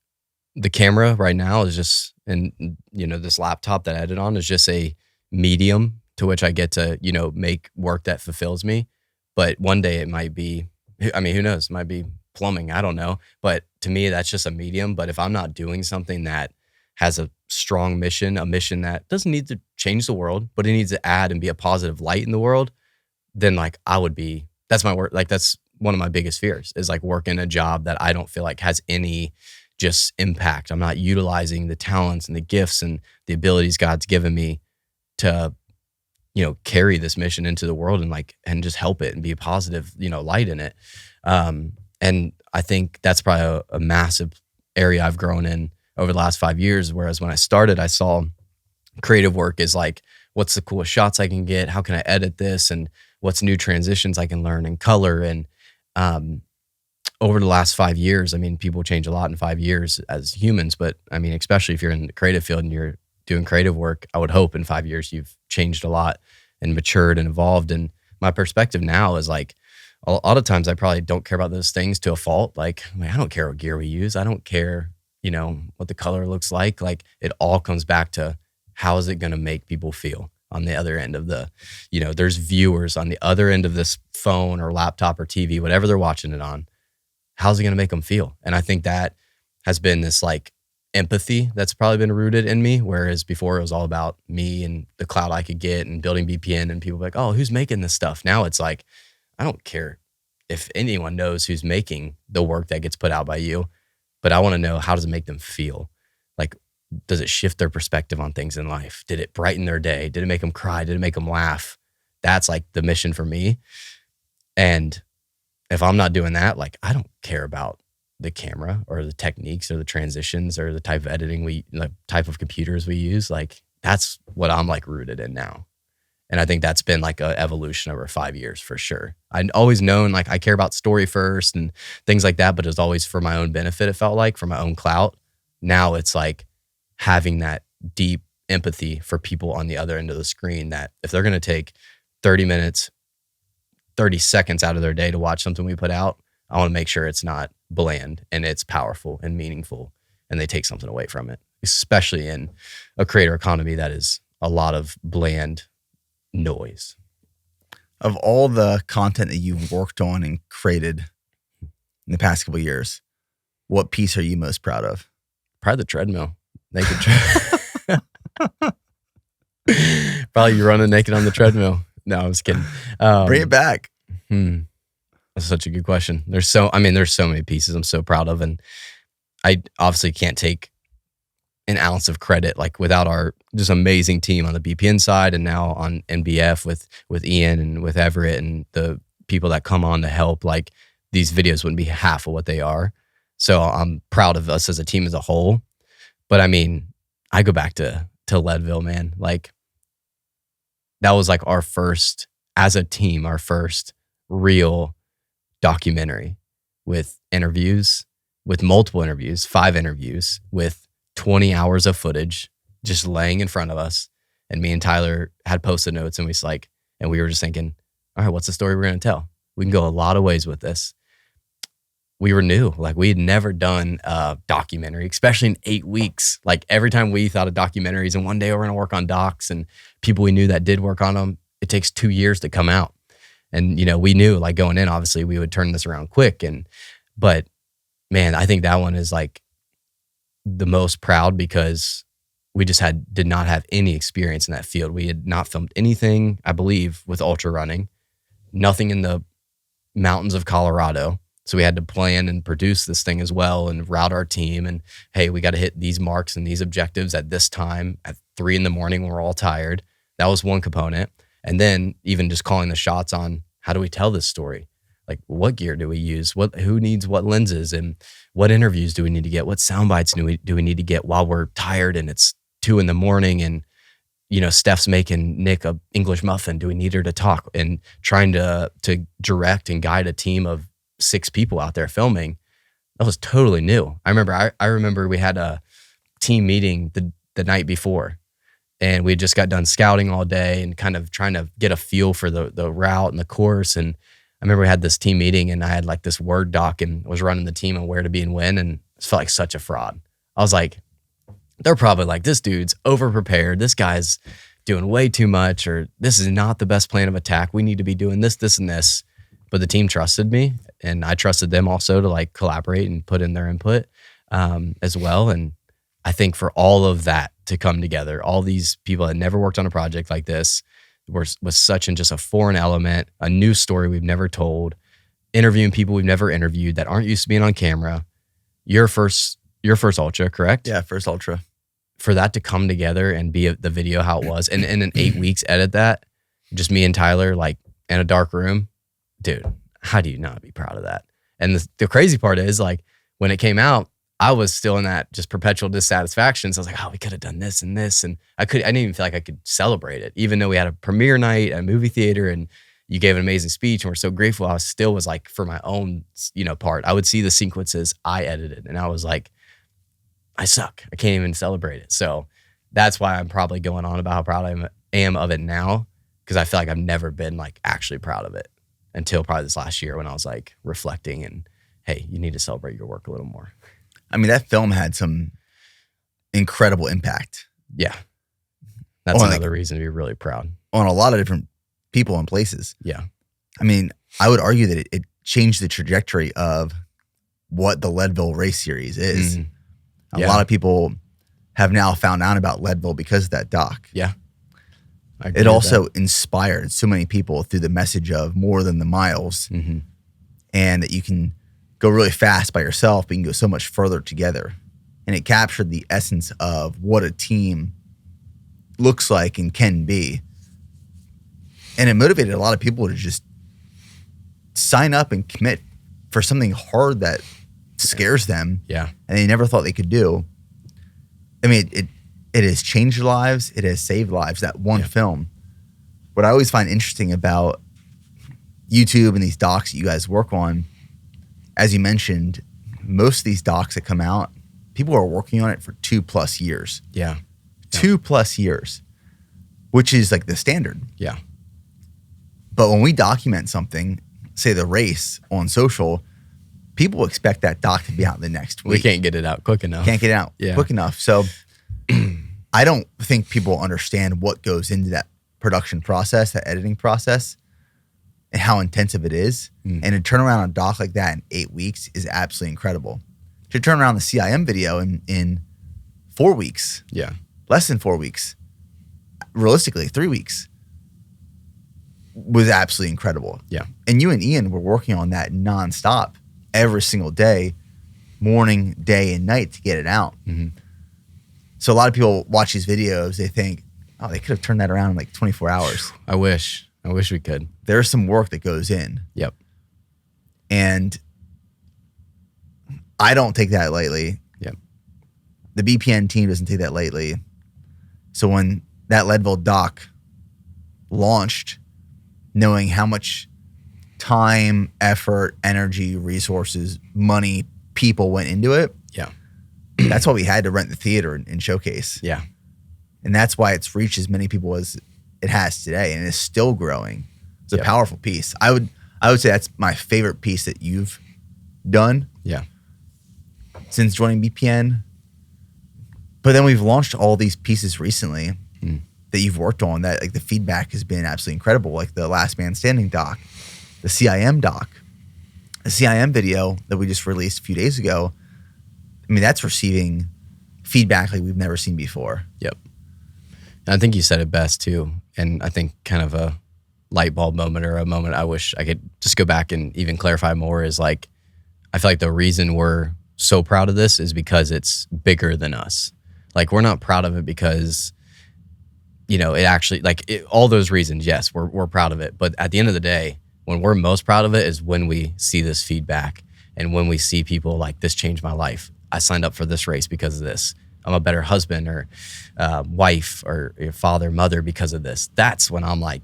the camera right now is just, and this laptop that I edit on is just a medium to which I get to, make work that fulfills me. But one day it might be, I mean, who knows? It might be plumbing. I don't know. But to me, that's just a medium. But if I'm not doing something that has a strong mission, a mission that doesn't need to change the world, but it needs to add and be a positive light in the world, then that's my work. Like, that's one of my biggest fears is working a job that I don't feel like has any just impact. I'm not utilizing the talents and the gifts and the abilities God's given me to, carry this mission into the world and just help it and be a positive, light in it. And I think that's probably a massive area I've grown in over the last 5 years. Whereas when I started, I saw creative work is what's the coolest shots I can get? How can I edit this? And what's new transitions I can learn in color? And, over the last 5 years, I mean, people change a lot in 5 years as humans, but I mean, especially if you're in the creative field and you're doing creative work, I would hope in 5 years you've changed a lot and matured and evolved. And my perspective now is a lot of times I probably don't care about those things to a fault. I don't care what gear we use. I don't care, what the color looks like. It all comes back to how is it going to make people feel on the other end of there's viewers on the other end of this phone or laptop or TV, whatever they're watching it on. How's it going to make them feel? And I think that has been this empathy that's probably been rooted in me. Whereas before it was all about me and the clout I could get and building BPN and people oh, who's making this stuff? Now it's I don't care if anyone knows who's making the work that gets put out by you, but I want to know, how does it make them feel? Does it shift their perspective on things in life? Did it brighten their day? Did it make them cry? Did it make them laugh? That's the mission for me. And if I'm not doing that, I don't care about the camera or the techniques or the transitions or the type of editing the type of computers we use. That's what I'm rooted in now. And I think that's been a evolution over 5 years for sure. I'd always known I care about story first and things like that, but it was always for my own benefit. It felt for my own clout. Now it's having that deep empathy for people on the other end of the screen, that if they're going to take 30 minutes, 30 seconds out of their day to watch something we put out, I want to make sure it's not bland and it's powerful and meaningful and they take something away from it, especially in a creator economy that is a lot of bland noise. Of all the content that you've worked on and created in the past couple of years, what piece are you most proud of? Probably the treadmill. Naked Probably you running naked on the treadmill. No, I was kidding. Bring it back. That's such a good question. There's so many pieces I'm so proud of, and I obviously can't take an ounce of credit without our just amazing team on the BPN side and now on NBF with Ian and with Everett and the people that come on to help. These videos wouldn't be half of what they are. So I'm proud of us as a team as a whole. But I mean, I go back to Leadville, man. That was our first, as a team, our first real documentary with interviews, with multiple interviews, 5 interviews, with 20 hours of footage just laying in front of us. And me and Tyler had Post-it notes, and we were just thinking, all right, what's the story we're going to tell? We can go a lot of ways with this. We were new. Like, we had never done a documentary, especially in 8 weeks. Like, every time we thought of documentaries and one day we're going to work on docs, and people we knew that did work on them, it takes 2 years to come out. And, we knew, like, going in, obviously we would turn this around quick. But man, I think that one is like the most proud because we just did not have any experience in that field. We had not filmed anything, I believe, with ultra running, nothing in the mountains of Colorado. So we had to plan and produce this thing as well and route our team. And hey, we got to hit these marks and these objectives at this time at 3 a.m. when we're all tired. That was one component. And then even just calling the shots on how do we tell this story? Like, what gear do we use? Who needs what lenses, and what interviews do we need to get? What sound bites do we need to get while we're tired and it's 2 a.m. and Steph's making Nick a English muffin. Do we need her to talk? And trying to direct and guide a team of 6 people out there filming, that was totally new. I remember we had a team meeting the night before, and we had just got done scouting all day and kind of trying to get a feel for the route and the course. And I remember we had this team meeting, and I had like this Word doc and was running the team on where to be and when, and it felt like such a fraud. I was like, they're probably like, this dude's over-prepared. This guy's doing way too much, or this is not the best plan of attack. We need to be doing this, this, and this. But the team trusted me, and I trusted them also to like collaborate and put in their input as well. And I think for all of that to come together, all these people that never worked on a project like this was such just a foreign element, a new story we've never told, interviewing people we've never interviewed that aren't used to being on camera. Your first ultra, correct? Yeah, first ultra. For that to come together and be the video how it was, and in 8 weeks edit that, just me and Tyler like in a dark room, dude, how do you not be proud of that? And the crazy part is, like, when it came out, I was still in that just perpetual dissatisfaction. So I was like, oh, we could have done this and this. And I didn't even feel like I could celebrate it. Even though we had a premiere night at a movie theater and you gave an amazing speech and we're so grateful, I still was like, for my own, part, I would see the sequences I edited and I was like, I suck. I can't even celebrate it. So that's why I'm probably going on about how proud I am of it now, because I feel like I've never been like actually proud of it until probably this last year when I was like reflecting and, hey, you need to celebrate your work a little more. I mean, that film had some incredible impact. Yeah. That's another reason to be really proud. On a lot of different people and places. Yeah. I mean, I would argue that it changed the trajectory of what the Leadville race series is. Mm-hmm. A lot of people have now found out about Leadville because of that doc. Yeah. It also inspired so many people through the message of more than the miles, mm-hmm. and that you can go really fast by yourself, but you can go so much further together. And it captured the essence of what a team looks like and can be. And it motivated a lot of people to just sign up and commit for something hard that scares them. Yeah. And they never thought they could do. I mean, it has changed lives. It has saved lives, that one film. What I always find interesting about YouTube and these docs that you guys work on, as you mentioned, most of these docs that come out, people are working on it for 2+ years. Yeah. 2+ years, which is like the standard. Yeah. But when we document something, say the race on social, people expect that doc to be out the next week. We can't get it out quick enough. Can't get it out quick enough. So I don't think people understand what goes into that production process, that editing process, and how intensive it is. And to turn around a doc like that in 8 weeks is absolutely incredible. To turn around the CIM video in 4 weeks. Yeah. Less than 4 weeks. Realistically, 3 weeks. Was absolutely incredible. Yeah. And you and Ian were working on that nonstop every single day, morning, day, and night to get it out. Mm-hmm. So a lot of people watch these videos, they think, oh, they could have turned that around in like 24 hours. I wish we could. There's some work that goes in. Yep. And I don't take that lightly. Yep. The BPN team doesn't take that lightly. So when that Leadville doc launched, knowing how much time, effort, energy, resources, money, people went into it. Yeah. That's why we had to rent the theater and showcase. Yeah. And that's why it's reached as many people as it has today, and it's still growing. It's a powerful piece. I would say that's my favorite piece that you've done. Yeah. Since joining BPN. But then we've launched all these pieces recently that you've worked on that like the feedback has been absolutely incredible. Like the Last Man Standing doc, the CIM doc, the CIM video that we just released a few days ago. I mean, that's receiving feedback like we've never seen before. Yep. And I think you said it best too. And I think kind of a light bulb moment or a moment I wish I could just go back and even clarify more is like, I feel like the reason we're so proud of this is because it's bigger than us. Like we're not proud of it because, you know, it actually all those reasons. Yes, we're proud of it. But at the end of the day, when we're most proud of it is when we see this feedback and when we see people like this changed my life. I signed up for this race because of this. I'm a better husband or wife or father, mother because of this. That's when I'm like,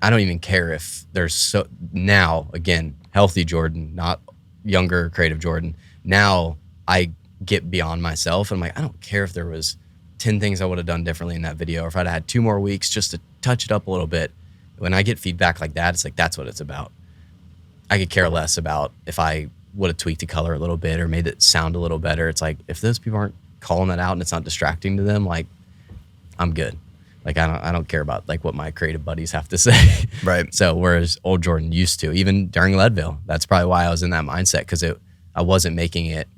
I don't even care if there's now again, healthy Jordan, not younger creative Jordan. Now I get beyond myself. I'm like, I don't care if there was 10 things I would have done differently in that video or if I'd had 2 more weeks just to touch it up a little bit. When I get feedback like that, it's like, that's what it's about. I could care less about if I would have tweaked the color a little bit or made it sound a little better. It's like, if those people aren't calling that out and it's not distracting to them, like I'm good. Like I don't care about like what my creative buddies have to say. Right. So whereas old Jordan used to, even during Leadville, that's probably why I was in that mindset because I wasn't making it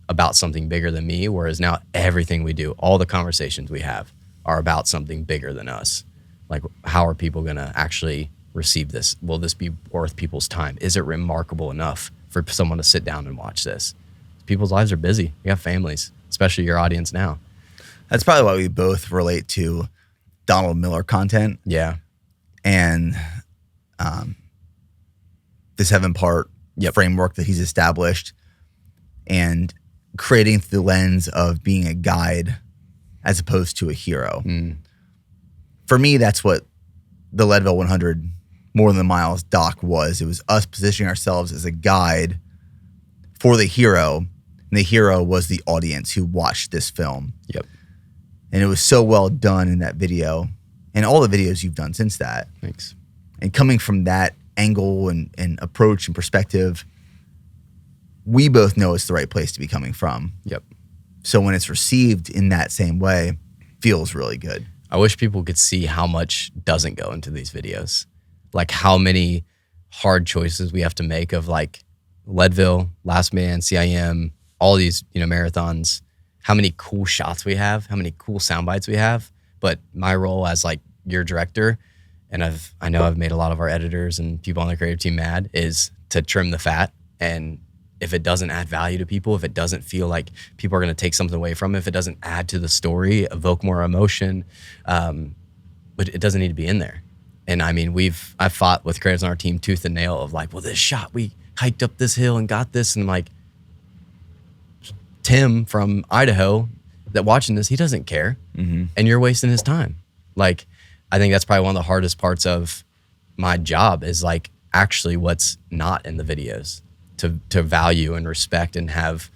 about something bigger than me. Whereas now everything we do, all the conversations we have are about something bigger than us. Like how are people going to actually receive this? Will this be worth people's time? Is it remarkable enough for someone to sit down and watch this? People's lives are busy. You have families, especially your audience now. That's probably why we both relate to Donald Miller content. Yeah. And the 7-part framework that he's established and creating through the lens of being a guide as opposed to a hero. For me, that's what the Leadville 100 More Than the Miles doc was. It was us positioning ourselves as a guide for the hero. And the hero was the audience who watched this film. Yep. And it was so well done in that video and all the videos you've done since that. Thanks. And coming from that angle and approach and perspective, we both know it's the right place to be coming from. Yep. So when it's received in that same way, feels really good. I wish people could see how much doesn't go into these videos. Like how many hard choices we have to make of like Leadville, Last Man, CIM, all these, marathons, how many cool shots we have, how many cool sound bites we have. But my role as like your director, and I know I've made a lot of our editors and people on the creative team mad, is to trim the fat. And if it doesn't add value to people, if it doesn't feel like people are going to take something away from it, if it doesn't add to the story, evoke more emotion, but it doesn't need to be in there. And I mean, I've fought with creatives on our team tooth and nail of like, well, this shot, we hiked up this hill and got this. And I'm like, Tim from Idaho that watching this, he doesn't care. Mm-hmm. And you're wasting his time. Like, I think that's probably one of the hardest parts of my job is like actually what's not in the videos to value and respect and have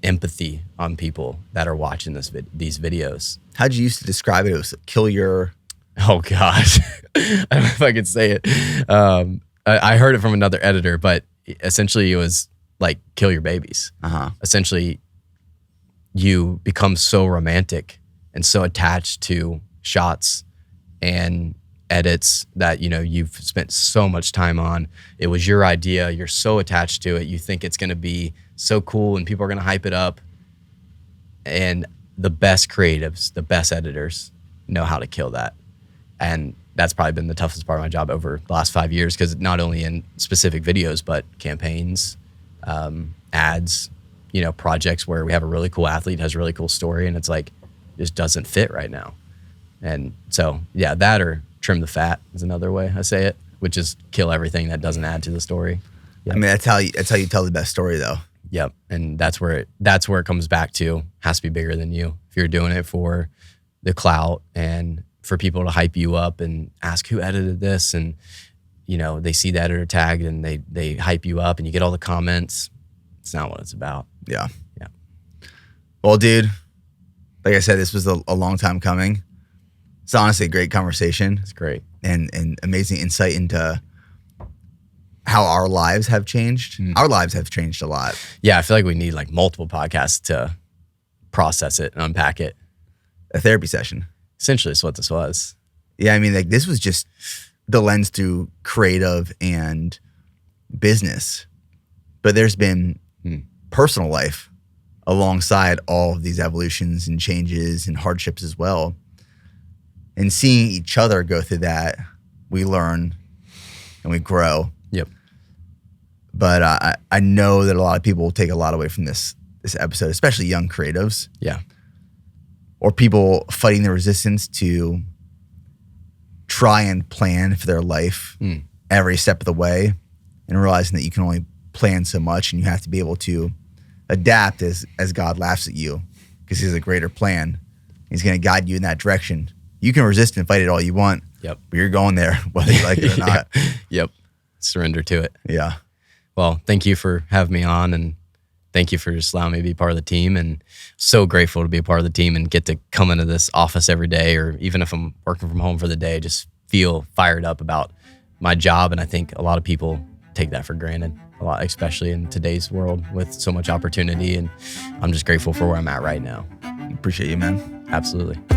empathy on people that are watching these videos. How'd you used to describe it? It was kill your... Oh gosh, I don't know if I could say it. I heard it from another editor, but essentially it was like kill your babies. Essentially, you become so romantic and so attached to shots and edits that you've spent so much time on. It was your idea. You're so attached to it. You think it's going to be so cool and people are going to hype it up. And the best creatives, the best editors know how to kill that. And that's probably been the toughest part of my job over the last 5 years, because not only in specific videos, but campaigns, ads, projects where we have a really cool athlete, has a really cool story, and it's like, just doesn't fit right now. And so, yeah, that or trim the fat is another way I say it, which is kill everything that doesn't add to the story. Yep. I mean, that's how you tell the best story, though. Yep. And that's where it comes back to, has to be bigger than you. If you're doing it for the clout and for people to hype you up and ask who edited this, and they see the editor tag and they hype you up and you get all the comments. It's not what it's about. Yeah. Yeah. Well, dude, like I said, this was a long time coming. It's honestly a great conversation. It's great. And amazing insight into how our lives have changed. Our lives have changed a lot. Yeah, I feel like we need like multiple podcasts to process it and unpack it. A therapy session. Essentially, it's what this was. Yeah, I mean, like this was just the lens through creative and business. But there's been personal life alongside all of these evolutions and changes and hardships as well. And seeing each other go through that, we learn and we grow. Yep. But I know that a lot of people will take a lot away from this episode, especially young creatives. Yeah. Or people fighting the resistance to try and plan for their life every step of the way, and realizing that you can only plan so much and you have to be able to adapt as God laughs at you, because he has a greater plan. He's going to guide you in that direction. You can resist and fight it all you want. Yep. But you're going there, whether you like it or not. Yep. Surrender to it. Yeah. Well, thank you for having me on, and thank you for just allowing me to be part of the team. And so grateful to be a part of the team and get to come into this office every day, or even if I'm working from home for the day, just feel fired up about my job. And I think a lot of people take that for granted a lot, especially in today's world with so much opportunity. And I'm just grateful for where I'm at right now. Appreciate you, man. Absolutely.